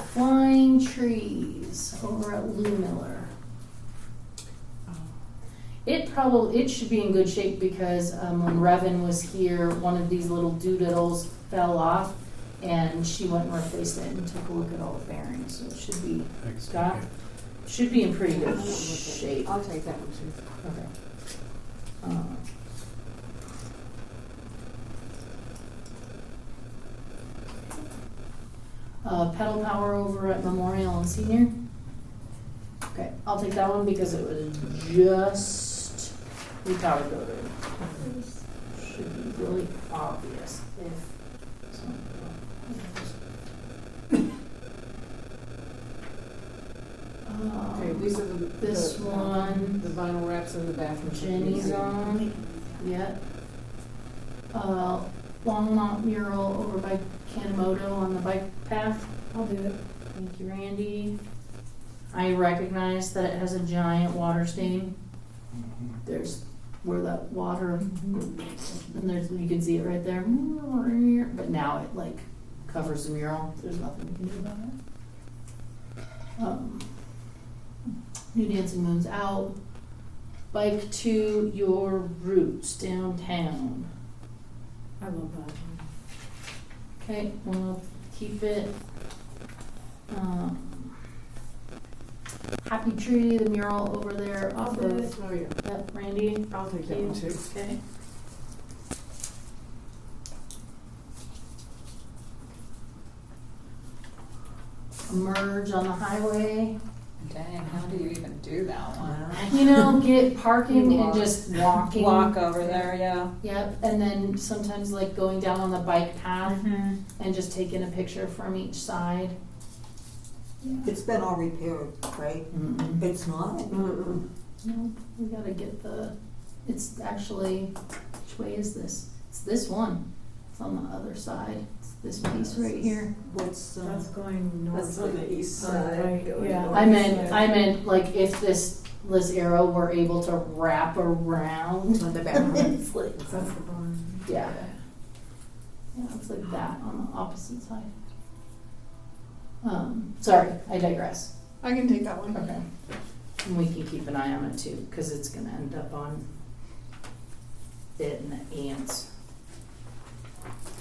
Flying trees over at Lou Miller. It should be in good shape because when Revan was here, one of these little doodles fell off, and she went and replaced it and took a look at all the bearings. So it should be should be in pretty good shape. I'll take that one too. Okay. Pedal Power over at Memorial and Senior. Okay, I'll take that one because it was just repower coded. Should be really obvious if Okay, these are this one. the vinyl wraps in the bathroom. Jenny's on. Yep. Longmont mural over by Kanemoto on the bike path. I'll do it. Thank you, Randy. I recognize that it has a giant water stain. There's where that water, and there's, you can see it right there. But now it like covers the mural. There's nothing we can do about it. New Dancing Moon's out. Bike to your roots downtown. I love that one. Okay, we'll keep it. Happy Tree, the mural over there off I'll do of. it. Oh, yeah. Yep, Randy. I'll take that Thank one you. too. Okay. Merge on the highway. Dang, how do you even do that one? You know, get parking and just walking. Walk over there, yeah. Yep, and then sometimes like going down on the bike path Mm-hmm. and just taking a picture from each side. It's been all repaired, right? Mm-mm. It's not? Mm-mm. No, we gotta get the, it's actually, which way is this? It's this one. It's on the other side. It's this piece right here. What's, That's going north. That's on the east Right, side. yeah. I meant like if this arrow were able to wrap around. on the back? It's like, That's the barn. yeah. Yeah, it's like that on the opposite side. Sorry, I digress. I can take that one. Okay. And we can keep an eye on it too, because it's gonna end up on it and the ants.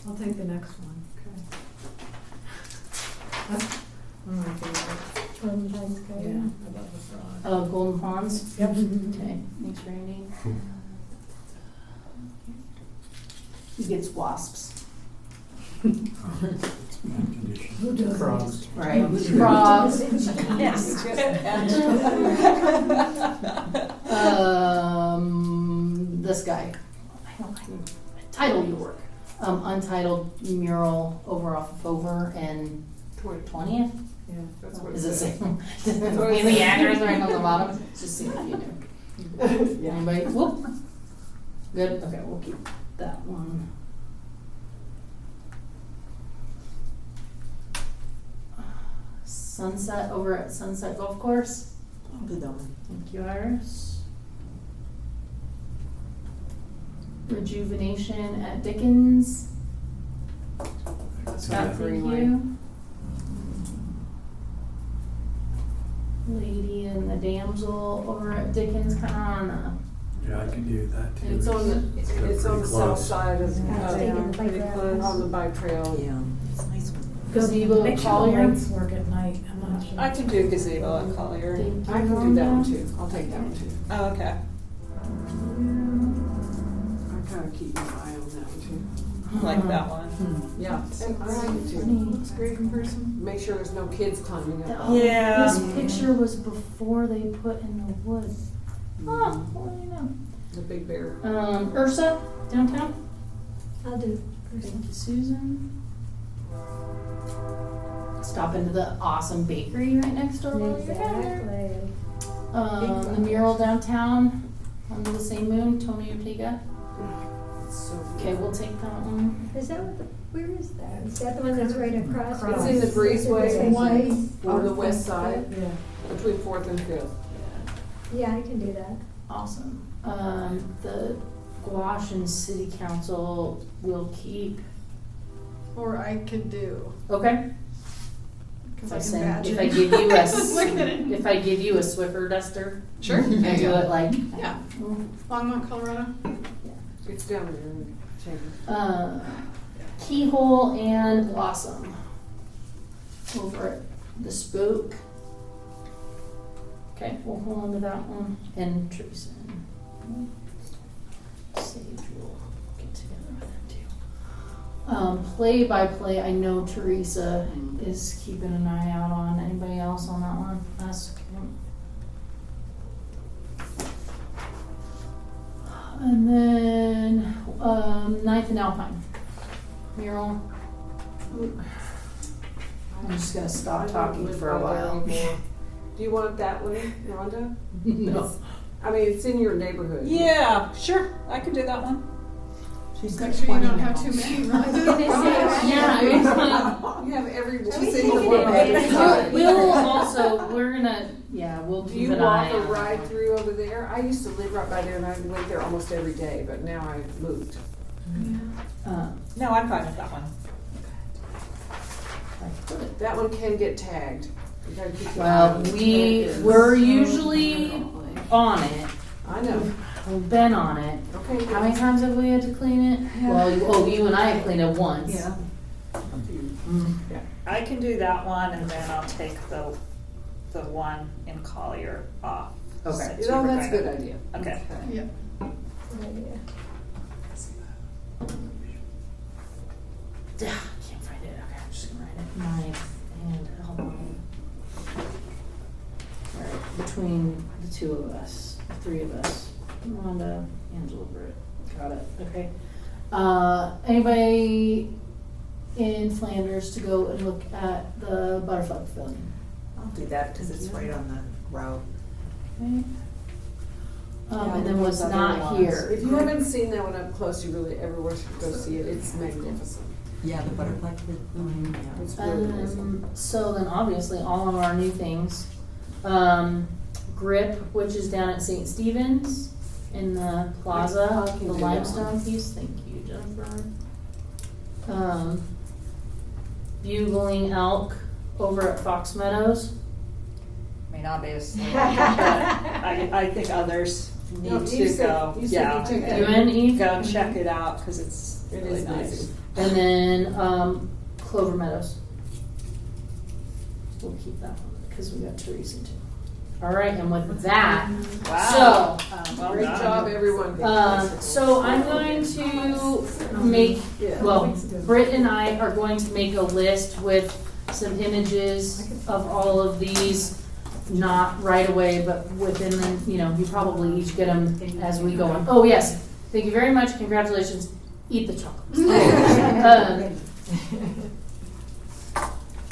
I'll take the next one. Okay. That's one of my favorites. Golden Pines Yeah, Garden. I love the frog. Golden Ponds? Yep. Okay, thanks Randy. He gets wasps. Who doesn't? Frogs. Right, frogs. Yes. This guy. Title your work. Untitled mural over off of Over and 20th? Yeah. That's what Is it it says. same? In the address right on the bottom? Just see if you know. Yeah. Anybody? Whoop. Good, okay, we'll keep that one. Sunset over at Sunset Golf Course. I'll do that one. Thank you, Iris. Rejuvenation at Dickens. That's Scott, on thank Greenway. you. Lady and the Damsel over at Dickens, kinda on the, Yeah, I can do that too. It's on the, it's on the pretty south close. side of, taking the bike pretty route. close on the bike trail. Yeah, it's a nice one. gazebo Make at sure the Collier. lights work at night. I'm not sure. I can do gazebo at Collier. Thank you, I can do that one Rhonda. too. I'll take that one too. Oh, okay. I gotta keep my eye on that one too. Like that one. Yeah, and I like it too. Looks great in person. Make sure there's no kids climbing up. Oh, Yeah. This picture was before they put in the wood. Oh, well, you know. The big bear. Ursa, downtown. I'll do. Thank you, Susan. Stop into the awesome bakery right next door while you're down there. Exactly. The mural downtown, under the same moon, Tony Ortega. It's so Okay, we'll take that one. Is that what the, where is that? Is that the one that's right across? It's in the breezeway. Breezeway. on the west side, Yeah. between 4th and 5th. Yeah, I can do that. Awesome. The Gouache and City Council will keep. Or I could do, Okay. because If I I can send, badge if it. I give you Just looking at it. if I give you a Swiffer duster, Sure. and do it like. Yeah. Longmont, Colorado. It's down there in Chambers. Keyhole and Blossom over at the Spook. Okay, we'll hold on to that one. And Teresa. Sage will get together with them Play by play, I know Teresa is keeping an eye out on. Anybody else on that one? Ask him. And then, Ninth and Alpine. Mural. I'm just gonna stop talking for a while. Do you want that one, Rhonda? No. I mean, it's in your neighborhood. Yeah, sure, I can do that one. She's Make got sure you 20 don't now. have too many, right? Yeah, I mean, You have every. Are we She's taking in the one it on back? the side. we'll also, we're gonna, yeah, we'll Do keep you an walk eye or on ride it. through over there? I used to live right by there and I went there almost every day, but now I've moved. No, I'm fine with that one. That one can get tagged. You gotta keep your eye Well, on it. we're usually on it. I know. We've been on it. Okay. How many times have we had to clean it? Well, you and I have cleaned it once. Yeah. Mm. I can do that one, and then I'll take the one in Collier off. Okay. since You know, you were that's a gonna- good idea. Okay. Yeah. Good idea. Can't find it. Okay, I'm just gonna write it. Ninth and Alpine. Alright, between the two of us, the three of us, Rhonda, Angela, Britt. Got it, okay. Anybody in Flanders to go and look at the butterfly pavilion? I'll do that because it's right on the route. Okay. Yeah, And then what's those other not ones. here? If you haven't seen that one up close, you really, everyone should go see it. It's magnificent. Yeah, the butterfly pavilion, yeah. It's really amazing. So then obviously all of our new things. Grip, which is down at St. Stephen's in the plaza, I can the do that limestone one. piece, thank you, Jennifer. Bugling elk over at Fox Meadows. I mean, obviously, but I think others No, need Eve to said- go, you said yeah. you took You in, Eve? Go check it out, because it's It really is nice. amazing. And then, Clover Meadows. We'll keep that one, because we got Teresa too. All right, and with that, Wow. so, Well Great done. job, everyone. So I'm going to make, well, Britt and I are going to make a list with some images of all of these, not right away, but within the, you probably each get them as we go on. Oh, yes, thank you very much, congratulations, eat the chocolates.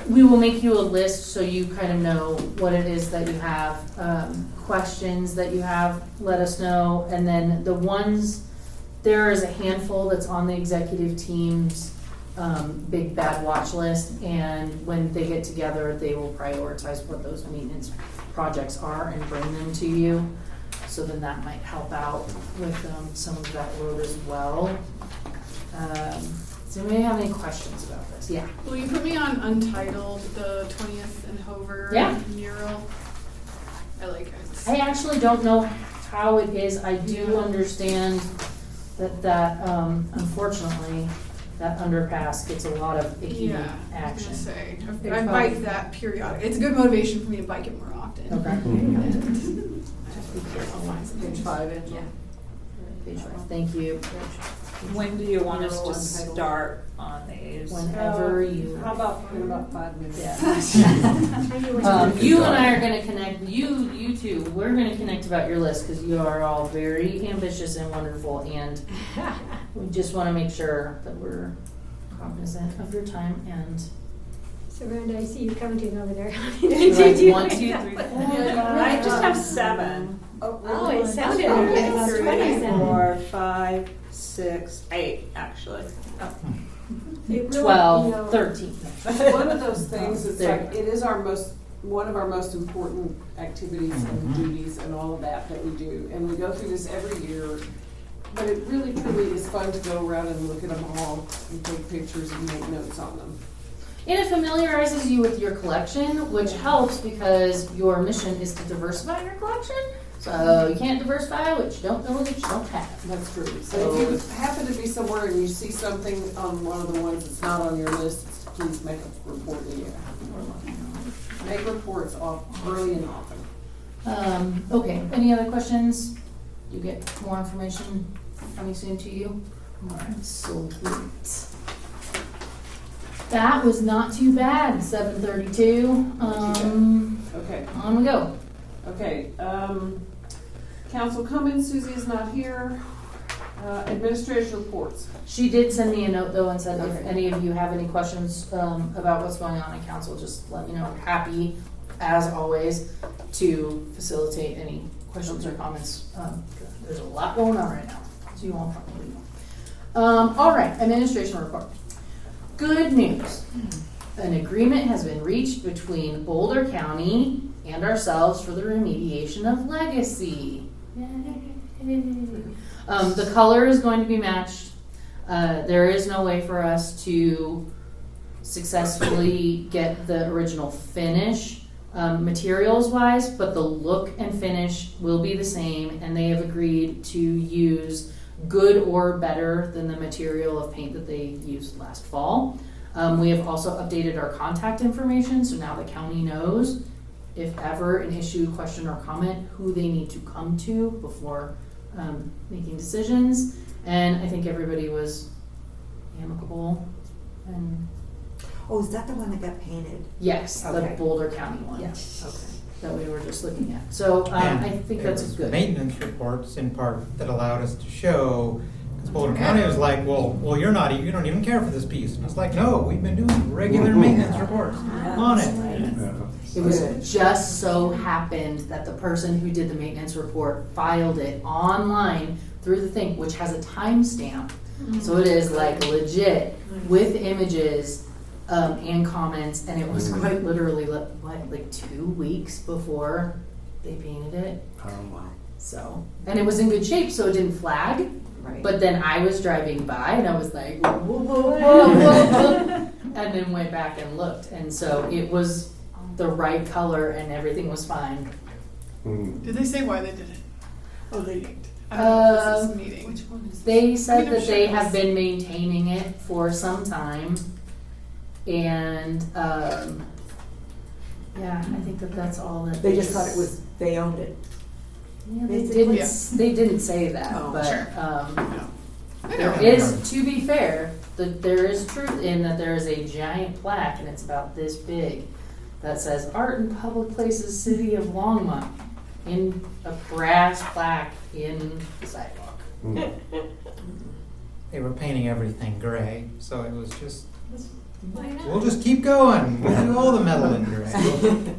We will make you a list so you kind of know what it is that you have, questions that you have, let us know. And then the ones, there is a handful that's on the executive team's big bad watch list. And when they get together, they will prioritize what those maintenance projects are and bring them to you. So then that might help out with some of that load as well. Does anybody have any questions about this? Yeah. Will you put me on Untitled, the 20th and Hover Yeah. mural? I like it. I actually don't know how it is. I do understand that unfortunately, that underpass gets a lot of icky Yeah, I was action. gonna say, It's I bike that periodic. It's a good motivation for me to bike it more often. Okay. And Just be careful. Page 5 in. Yeah. Page 5, thank you. When do you want us Mural to Untitled. start on these? Whenever you. How about in about 5 minutes? Yeah. Um, You and I are gonna connect, you two, we're gonna connect about your list, cause you are all very ambitious and wonderful, and we just wanna make sure that we're cognizant of your time and. So Rhonda, I see you counting over there. Like 1, 2, 3, 4. I just have 7. Oh, it sounded like it was 3, 27. 4, 5, 6, 8, actually. It really, 12, 13. It's one of those things, it's There. like, it is one of our most important activities and duties and all of that we do. And we go through this every year, but it really truly is fun to go around and look at them all and take pictures and make notes on them. And it familiarizes you with your collection, which helps because your mission is to diversify your collection. So you can't diversify what you don't know that you don't have. That's true. So if you happen to be somewhere and you see something on one of the ones that's not on your list, please make a report to you. Make reports early and often. Okay, any other questions? You get more information coming soon to you? Alright, so great. That was not too bad, 7:32. Okay. On we go. Okay, council comments, Susie is not here. Administrative reports. She did send me a note though and said if Okay. any of you have any questions about what's going on in council, just let me know. I'm happy, as always, to facilitate any questions or comments. There's a lot going on right now, as you all probably know. All right, administration report. Good news. An agreement has been reached between Boulder County and ourselves for the remediation of Legacy. Yay. The color is going to be matched. There is no way for us to successfully get the original finish materials wise, but the look and finish will be the same, and they have agreed to use good or better than the material of paint that they used last fall. We have also updated our contact information, so now the county knows if ever an issue, question, or comment, who they need to come to before making decisions. And I think everybody was amicable. And Oh, is that the one that got painted? yes, Okay. the Boulder County one. Yes. Okay. That we were just looking at. So And I think there that's was good. maintenance reports in part that allowed us to show, because Boulder County was like, well, you don't even care for this piece. And it's like, no, we've been doing regular maintenance reports on it. It was just so happened that the person who did the maintenance report filed it online through the thing, which has a timestamp. So it is like legit with images and comments, and it was quite literally like 2 weeks before they painted it. Oh, wow. So, and it was in good shape, so it didn't flag. Right. But then I was driving by and I was like, whoa, whoa, whoa, whoa, whoa, and then went back and looked, and so it was the right color and everything was fine. Did they say why they did it? Oh, they. I don't know if this is a meeting. Which one is They said I mean, I'm that sure they it was- have been maintaining it for some time, and yeah, I think that that's all that They just thought it was, they owned it. Yeah, they basically. didn't. Yeah. They didn't say that, Oh, but sure. I there know. is, to be fair, there is truth in that there is a giant plaque, and it's about this big, that says "Art in Public Places, City of Longmont," in a brass plaque in the sidewalk. They were painting everything gray, so it was just, we'll just keep going. We'll do all the metal in gray.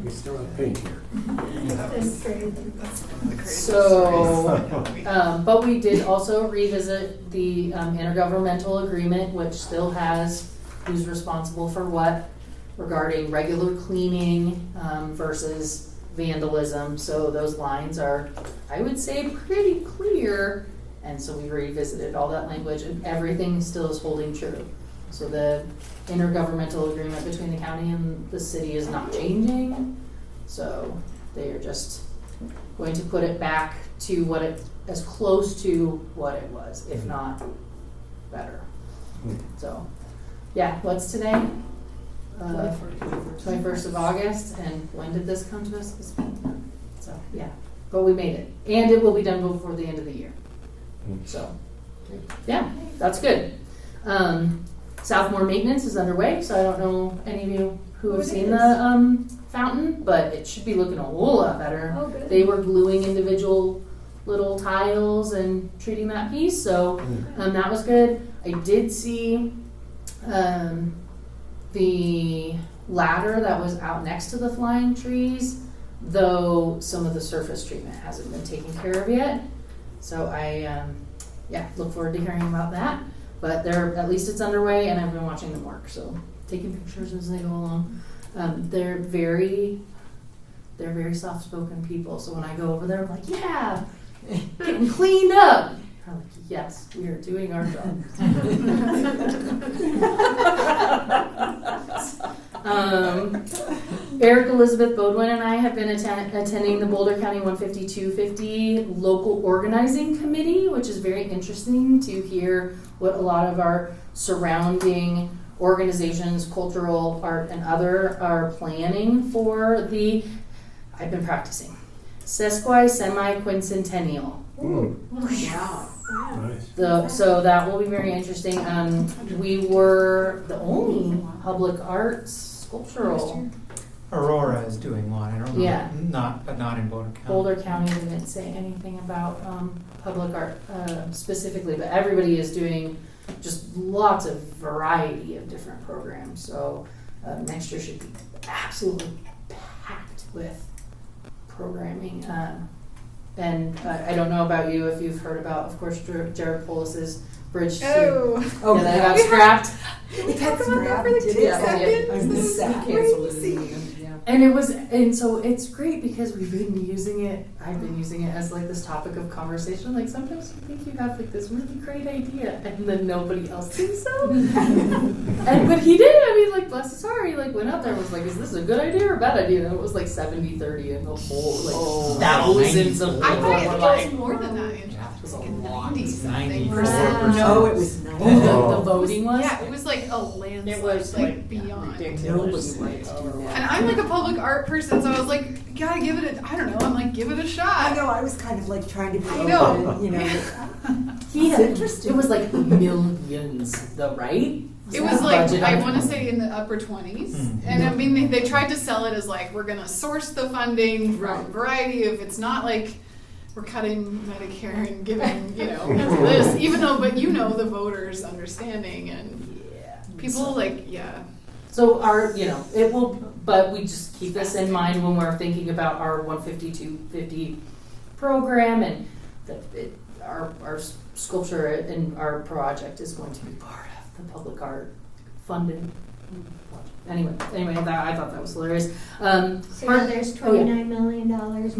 We still have paint here. That's crazy. That's one of the craziest So, stories. but we did also revisit the intergovernmental agreement, which still has who's responsible for what regarding regular cleaning versus vandalism. So those lines are, I would say, pretty clear. And so we revisited all that language, and everything still is holding true. So the intergovernmental agreement between the county and the city is not changing. So they are just going to put it back to what it, as close to what it was, if not better. So, yeah, what's today? 21st of August, and when did this come to us? This week. So, yeah, but we made it. And it will be done before the end of the year. So, yeah, that's good. Southmore maintenance is underway, so I don't know any of you who have seen the fountain, but it should be looking a whole lot better. Oh, good. They were gluing individual little tiles and treating that piece, so that was good. I did see the ladder that was out next to the flying trees, though some of the surface treatment hasn't been taken care of yet. So I, look forward to hearing about that. But at least it's underway, and I've been watching them work, so taking pictures as they go along. They're very soft-spoken people, so when I go over there, I'm like, yeah, getting cleaned up. I'm like, yes, we are doing our job. Eric Elizabeth Bodwin and I have been attending the Boulder County 150-250 local organizing committee, which is very interesting to hear what a lot of our surrounding organizations, cultural, art, and other are planning for the, I've been practicing, Sesquicentennial. Ooh. Wow. Nice. So that will be very interesting. We were the only public arts sculptural. Aurora is doing one. I don't know. Yeah. But not in Boulder County. Boulder County didn't say anything about public art specifically, but everybody is doing just lots of variety of different programs. So next year should be absolutely packed with programming. And I don't know about you, if you've heard about, of course, Jared Polis's bridge. Oh, Yeah, that got scrapped. It got about that for like 2 Yeah. seconds. I missed that. Crazy. And so it's great because we've been using it, I've been using it as like this topic of conversation. Like sometimes you think you have like this really great idea and then nobody else thinks so. But he did. I mean, like, bless his heart, he like went out there and was like, is this a good idea or a bad idea? And it was like 70-30 and the whole like thousands of people I thought were it like, was more than that. Yeah, it was a Like a lot. 90-something. 94%. No, it was nice. the voting was. Yeah, it was like a landslide. It was like beyond. ridiculous. And I'm like a public art person, so I was like, gotta give it a, I don't know, I'm like, give it a shot. I know, I was kind of like trying to be I know. open, you know. He It's had, interesting. it was like millions though, right? It was like, Budget I on want to it? say in the upper 20s. Mm. And I mean, they tried to sell it as like, we're gonna source the funding from a variety of, it's not like we're cutting Medicare and giving, you know, this, even though, but you know the voters' understanding and people like, yeah. So our, you know, it will, but we just keep this in mind when we're thinking about our 150-250 program, and that our sculpture and our project is going to be part of the public art funded. Anyway, that, I thought that was hilarious. So now there's $29 million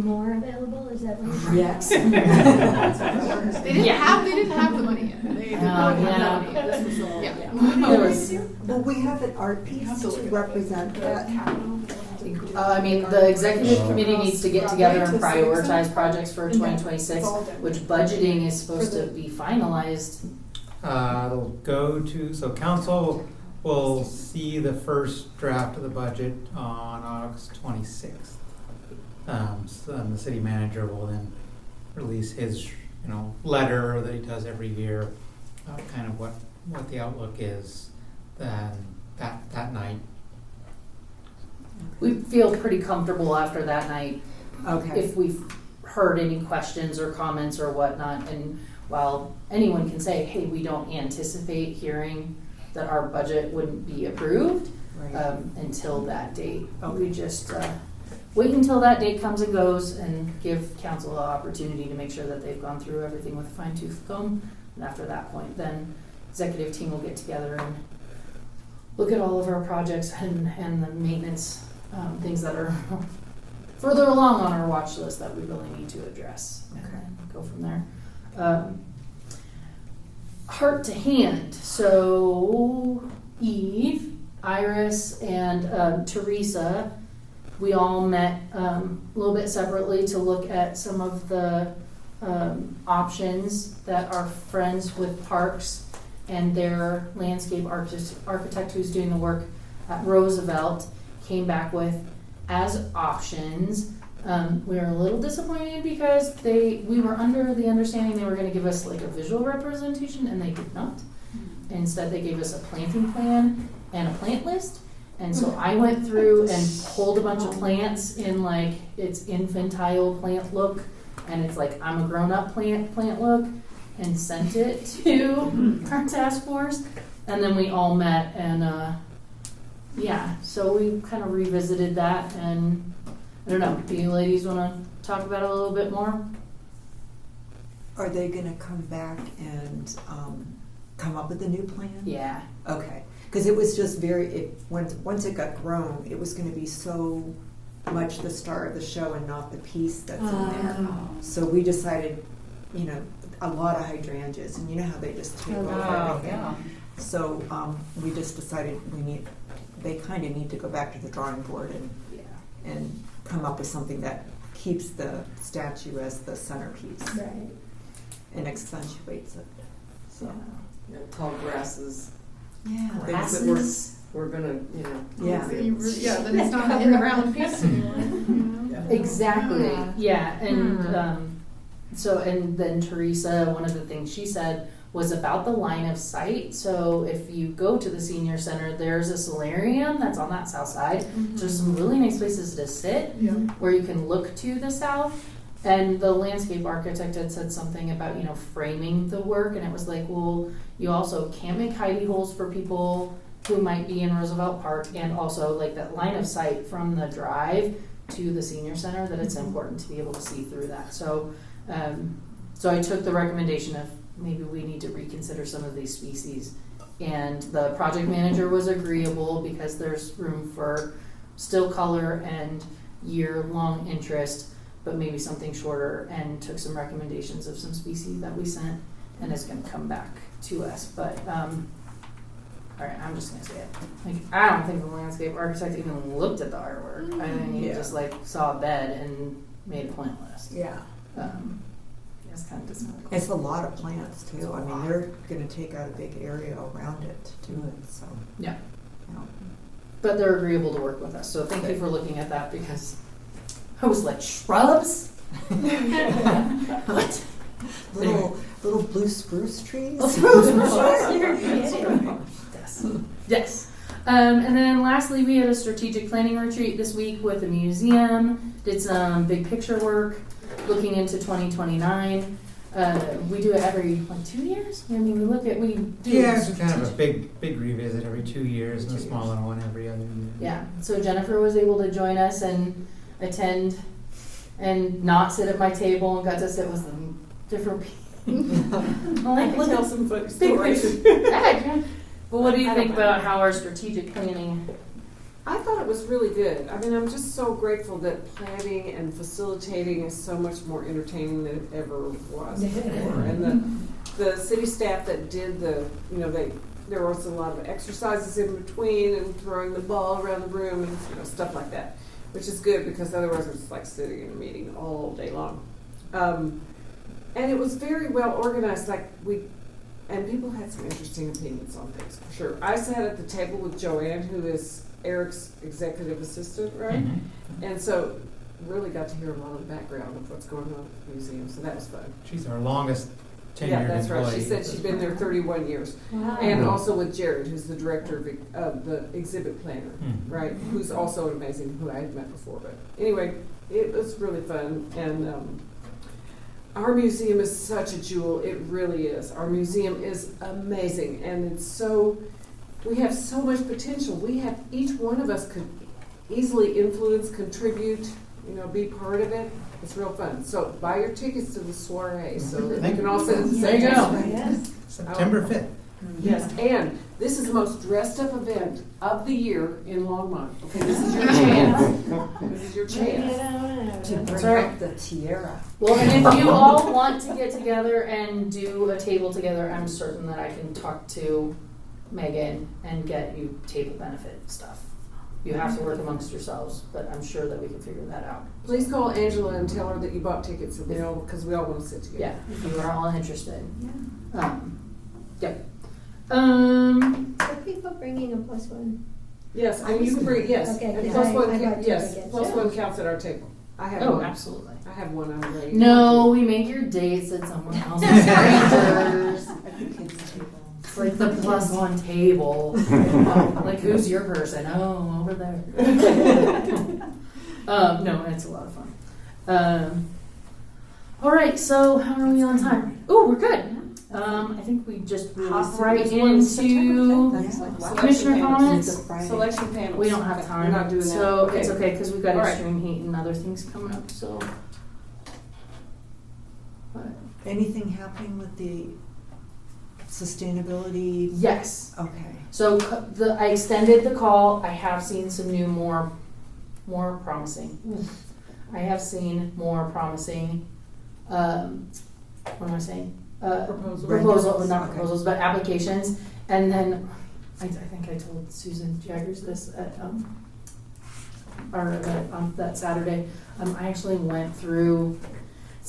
more available, is that what you're Yes. They didn't have the money yet. They did not have the money. This was all, There was, Well, we have an art piece to represent that. I mean, the executive committee needs to get together and prioritize projects for 2026, which budgeting is supposed to be finalized. It'll go to, so council will see the first draft of the budget on August 26th. And the city manager will then release his, letter that he does every year, kind of what the outlook is. Then that night. We feel pretty comfortable after that night. Okay. If we've heard any questions or comments or whatnot, and while anyone can say, hey, we don't anticipate hearing that our budget wouldn't be approved until that date. We just wait until that date comes and goes and give council an opportunity to make sure that they've gone through everything with a fine-tooth comb. And after that point, then executive team will get together and look at all of our projects and the maintenance things that are further along on our watch list that we really need to address. And then go from there. Heart to hand. So Eve, Iris, and Teresa, we all met a little bit separately to look at some of the options that our friends with Parks and their landscape architect who's doing the work at Roosevelt came back with as options. We were a little disappointed because we were under the understanding they were going to give us like a visual representation, and they did not. Instead, they gave us a planting plan and a plant list. And so I went through and pulled a bunch of plants in like its infantile plant look, and it's like I'm a grown-up plant look, and sent it to our task force. And then we all met, and so we kind of revisited that, and I don't know, do you ladies want to talk about it a little bit more? Are they gonna come back and come up with a new plan? Yeah. Okay, because it was just once it got grown, it was gonna be so much the star of the show and not the piece that's in there. So we decided, a lot of hydrangeas, and you know how they just take over everything. Yeah. So we just decided they kind of need to go back to the drawing board and come up with something that keeps the statue as the centerpiece and accentuates it. So tall grasses. yeah, Things that we're gonna, then it's not in the round piece anymore. Exactly. Yeah, and So, and then Teresa, one of the things she said was about the line of sight. So if you go to the senior center, there's a solarium that's on that south side. There's some really nice places to sit where you can look to the south. And the landscape architect had said something about, you know, framing the work, and it was like, well, you also can't make hidey holes for people who might be in Roosevelt Park, and also like that line of sight from the drive to the senior center, that it's important to be able to see through that. So, so I took the recommendation of maybe we need to reconsider some of these species, and the project manager was agreeable because there's room for still color and year-long interest, but maybe something shorter, and took some recommendations of some species that we sent, and it's going to come back to us. But all right, I'm just going to say it. Like, I don't think the landscape architect even looked at the artwork. I think he just like saw a bed and made a plant list. Yeah. It's kind of disappointing. It's a lot of plants too. I mean, they're going to take out a big area around it to do it. So Yeah. you know. But they're agreeable to work with us. So thank you for looking at that, because I was like, shrubs? What? Little blue spruce trees. Yes. Yes. And then lastly, we had a strategic planning retreat this week with the museum. Did some big picture work looking into 2029. We do it every 2 years. I mean, we do. Yeah, it's kind of a big revisit every 2 years, and a smaller one every other year. Yeah. So Jennifer was able to join us and attend, and not sit at my table, and got to sit with some different people. I can tell some folks big stories. pictures. But what do you think about how our strategic planning? I thought it was really good. I mean, I'm just so grateful that planning and facilitating is so much more entertaining than it ever was before. And the city staff that did there was a lot of exercises in between, and throwing the ball around the room, and stuff like that, which is good, because otherwise it's like sitting in a meeting all day long. And it was very well organized. And people had some interesting opinions on things, for sure. I sat at the table with Joanne, who is Eric's executive assistant, right? Mm-hmm. And so really got to hear a lot of the background of what's going on at the museum, so that was fun. She's our longest tenured Yeah, that's employee. right. She said she's been there 31 years. Wow. And also with Jared, who's the director of the exhibit planner, right? Mhm. Who's also amazing, who I had met before. But anyway, it was really fun. And our museum is such a jewel. It really is. Our museum is amazing. And we have so much potential. Each one of us could easily influence, contribute, be part of it. It's real fun. So buy your tickets to the soiree so that you can all sit at the same table. Yes. September 5th. Yes, and this is the most dressed up event of the year in Longmont. Okay, this is your chance. This is your chance. To bring right. up the tiara. Well, and if you all want to get together and do a table together, I'm certain that I can talk to Megan and get you table benefit stuff. You have to work amongst yourselves, but I'm sure that we can figure that out. Please call Angela and tell her that you bought tickets, and because we all want to sit together. Yeah, if you are all interested. Yeah. Yep. Are people bringing a +1? Yes, and you can bring Okay, and because plus one. I bought Yes, tickets. plus one counts at our table. I have Oh, one. absolutely. I have one already. No, we make your dates at someone else's strangers. At the kids' table. It's like the +1 table. Like, who's your person? Oh, over there. No, it's a lot of fun. All right, so how are we on time? Oh, we're good. I think we just hop right into commissioner comments. Selection panels. We don't have time, We're not doing that. so it's okay because we've got All right. extreme heat and other things coming up. So, but Anything happening with the sustainability? yes. Okay. So I extended the call. I have seen some new, more promising. I have seen more promising. What am I saying? Proposals, but applications. And then I think I told Susan Jaggers this at on that Saturday. I actually went through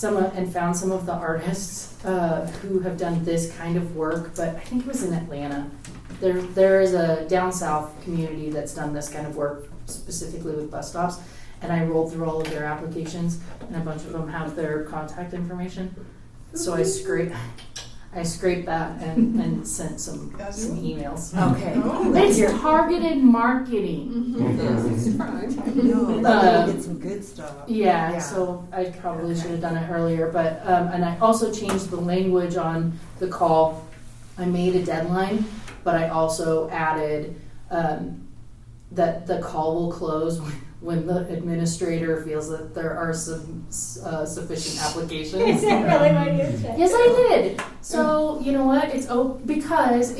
and found some of the artists who have done this kind of work, but I think it was in Atlanta. There is a down south community that's done this kind of work specifically with bus stops, and I rolled through all of their applications, and a bunch of them have their contact information. So I scraped that and sent some emails. Okay. It's targeted marketing. It's fine. No, that would get some good stuff. Yeah, so I probably should have done it earlier, but, and I also changed the language on the call. I made a deadline, but I also added, that the call will close when the administrator feels that there are some sufficient applications. Is that really what you said? Yes, I did. So, you know what, because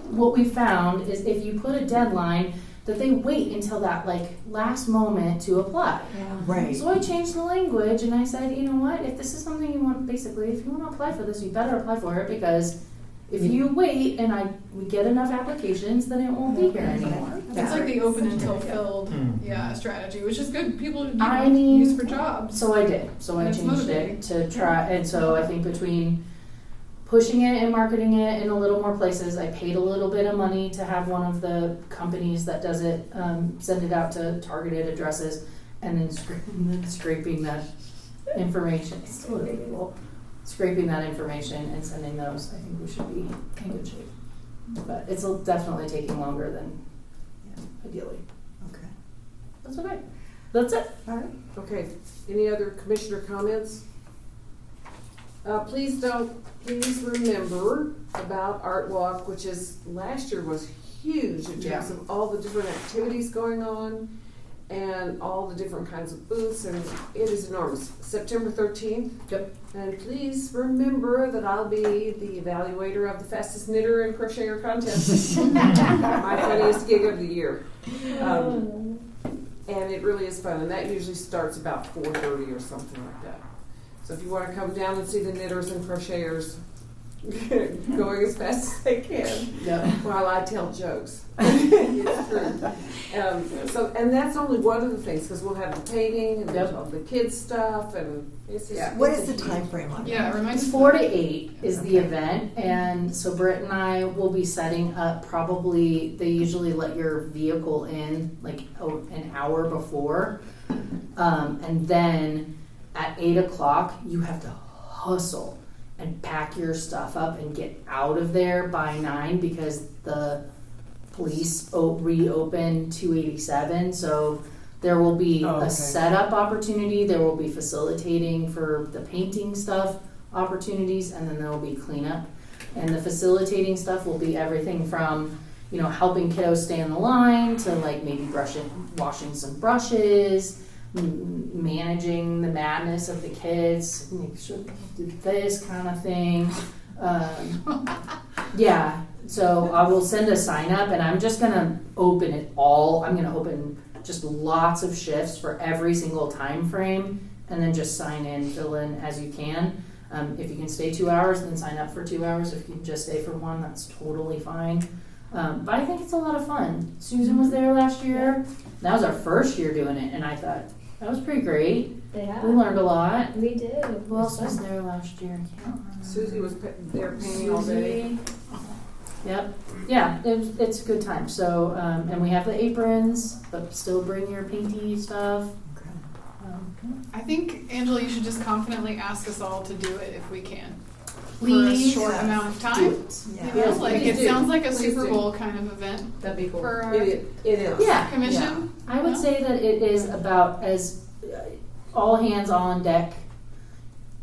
what we found is if you put a deadline, that they wait until that like last moment to apply. Yeah. Right. So I changed the language and I said, you know what, if this is something you want, basically, if you want to apply for this, you better apply for it, because if you wait and we get enough applications, then it won't be here anymore. It's like the open until filled, strategy, which is good. People use for jobs. So I did. So I And it's changed motivating. it to try, and so I think between pushing it and marketing it in a little more places, I paid a little bit of money to have one of the companies that does it send it out to targeted addresses, and then scraping that information. It's totally illegal. Scraping that information and sending those, I think we should be in good shape. But it's definitely taking longer than ideally. Okay. That's okay. That's it. All right. Okay, any other commissioner comments? Please remember about Art Walk, which is, last year was huge in terms of all the different activities going on and all the different kinds of booths, and it is enormous. September 13th. Yep. And please remember that I'll be the evaluator of the fastest knitter and crocheter contest. My funniest gig of the year. And it really is fun, and that usually starts about 4:30 or something like that. So if you want to come down and see the knitters and crocheters going as fast as they can while I tell jokes. It's true. And that's only one of the things, because we'll have the painting and there's all the kids stuff, and it's just, What is the time frame on that? Yeah, it reminds It's 4 to 8 is the event, and so Britt and I will be setting up probably, they usually let your vehicle in like an hour before, and then at 8 o'clock you have to hustle and pack your stuff up and get out of there by 9, because the police reopen 287, so there will be a setup opportunity, there will be facilitating for the painting stuff opportunities, and then there will be cleanup. And the facilitating stuff will be everything from, helping kiddos stay in the line to like maybe washing some brushes, managing the madness of the kids, make sure they do this kind of thing. So I will send a sign up, and I'm just gonna open it all. I'm gonna open just lots of shifts for every single time frame, and then just sign in, fill in as you can. If you can stay 2 hours, then sign up for 2 hours. If you can just stay for 1, that's totally fine. But I think it's a lot of fun. Susan was there last year. That was our first year doing it, and I thought that was pretty great. Yeah. We learned a lot. We did. Who else was there last year? I can't remember. Susie was there painting all day. Yep. Yeah, it's a good time. So, and we have the aprons, but still bring your painty stuff. I think, Angela, you should just confidently ask us all to do it if we can. Please. For a short amount of time. It sounds like a Super Bowl kind of event. That'd be cool. For our It is. Yeah. commission. I would say that it is about as all hands on deck,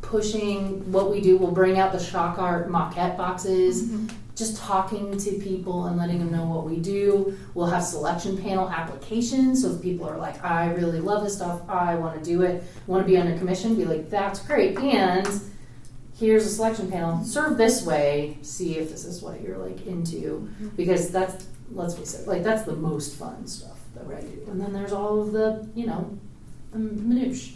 pushing what we do. We'll bring out the shock art maquette boxes, just talking to people and letting them know what we do. We'll have selection panel applications, so if people are like, I really love this stuff, I want to do it, want to be under commission, be like, that's great, and here's a selection panel, serve this way, see if this is what you're like into, because that's, let's face it, like that's the most fun stuff that we do. And then there's all of the, the minutiae.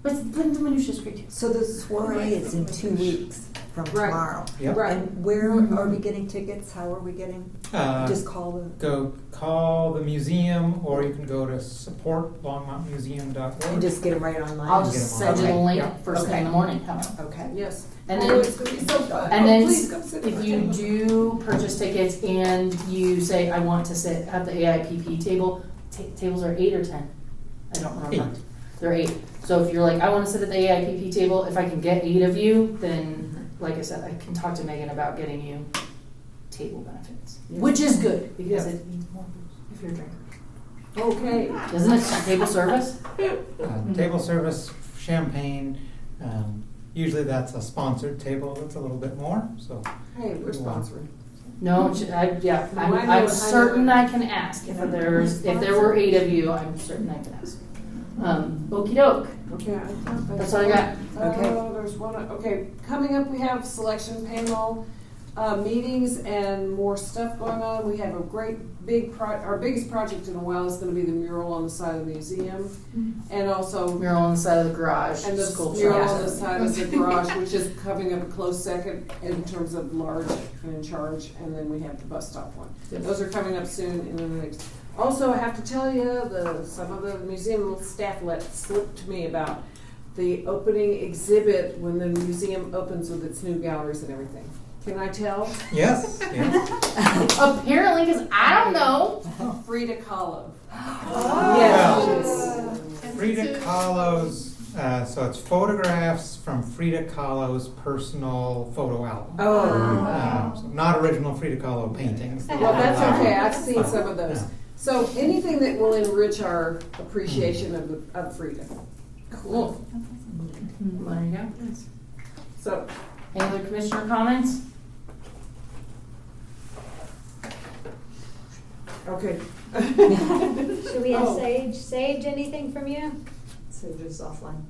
But the minutiae is great too. So the soiree is in 2 weeks from tomorrow. Yep. Right. And where are we getting tickets? How are we getting? Just call the... Call the museum, or you can go to supportlongmontmuseum.org. And just get them right online? I'll just send you the link first thing in the morning. How about? Okay. Yes. And then, it's going to be so fun. and then Please come sit if at you my table. do purchase tickets and you say, I want to sit at the AIPP table, tables are 8 or 10? I don't remember. They're 8. So if you're like, I want to sit at the AIPP table, if I can get 8 of you, then, like I said, I can talk to Megan about getting you table benefits, which is good because it means more booze if you're a drinker. Okay. Isn't it table service? Table service, champagne. Usually that's a sponsored table. That's a little bit more. So Hey, we're sponsoring. No, No, I'm certain I can ask. If there were 8 of you, I'm certain I can ask. Okie doke. Okay, I thought That's all I got. Okay. There's one, okay, coming up, we have selection panel, meetings and more stuff going on. We have a great our biggest project in a while is gonna be the mural on the side of the museum. And also. Mural on the side of the garage. And the sculpture. mural on the side of the garage, which is coming up a close second in terms of large and in charge. And then we have the bus stop one. Those are coming up soon in the next. Also, I have to tell you, some of the museum staff let slip to me about the opening exhibit when the museum opens with its new galleries and everything. Can I tell? yes. Apparently, because I don't know. Frida Kahlo. Yes. Frida Kahlo's. So it's photographs from Frida Kahlo's personal photo album. So not original Frida Kahlo paintings. Well, that's okay. I've seen some of those. So anything that will enrich our appreciation of Frida. Cool. There you go. So, any other commissioner comments? okay. Should we have Sage? Sage, anything from you? So just offline.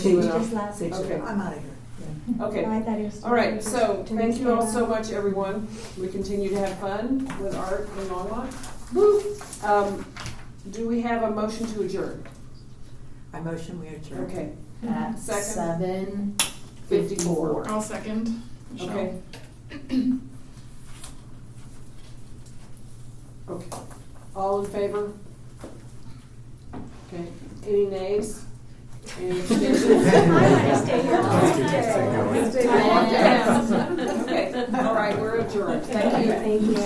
She just left. Sage, Okay. I'm out of here. Yeah. Okay. I thought he was. All right, so to thank you all stay so on. much, everyone. We continue to have fun with art in Longmont. Do we have a motion to adjourn? I motion we adjourn. Okay. At Second. 7:54. I'll second. Okay. Okay. All in favor? Okay. Any nays? Any abstentions? I want to stay here. Let's keep this thing going. Okay. All right, we're adjourned. Thank you. Thank you.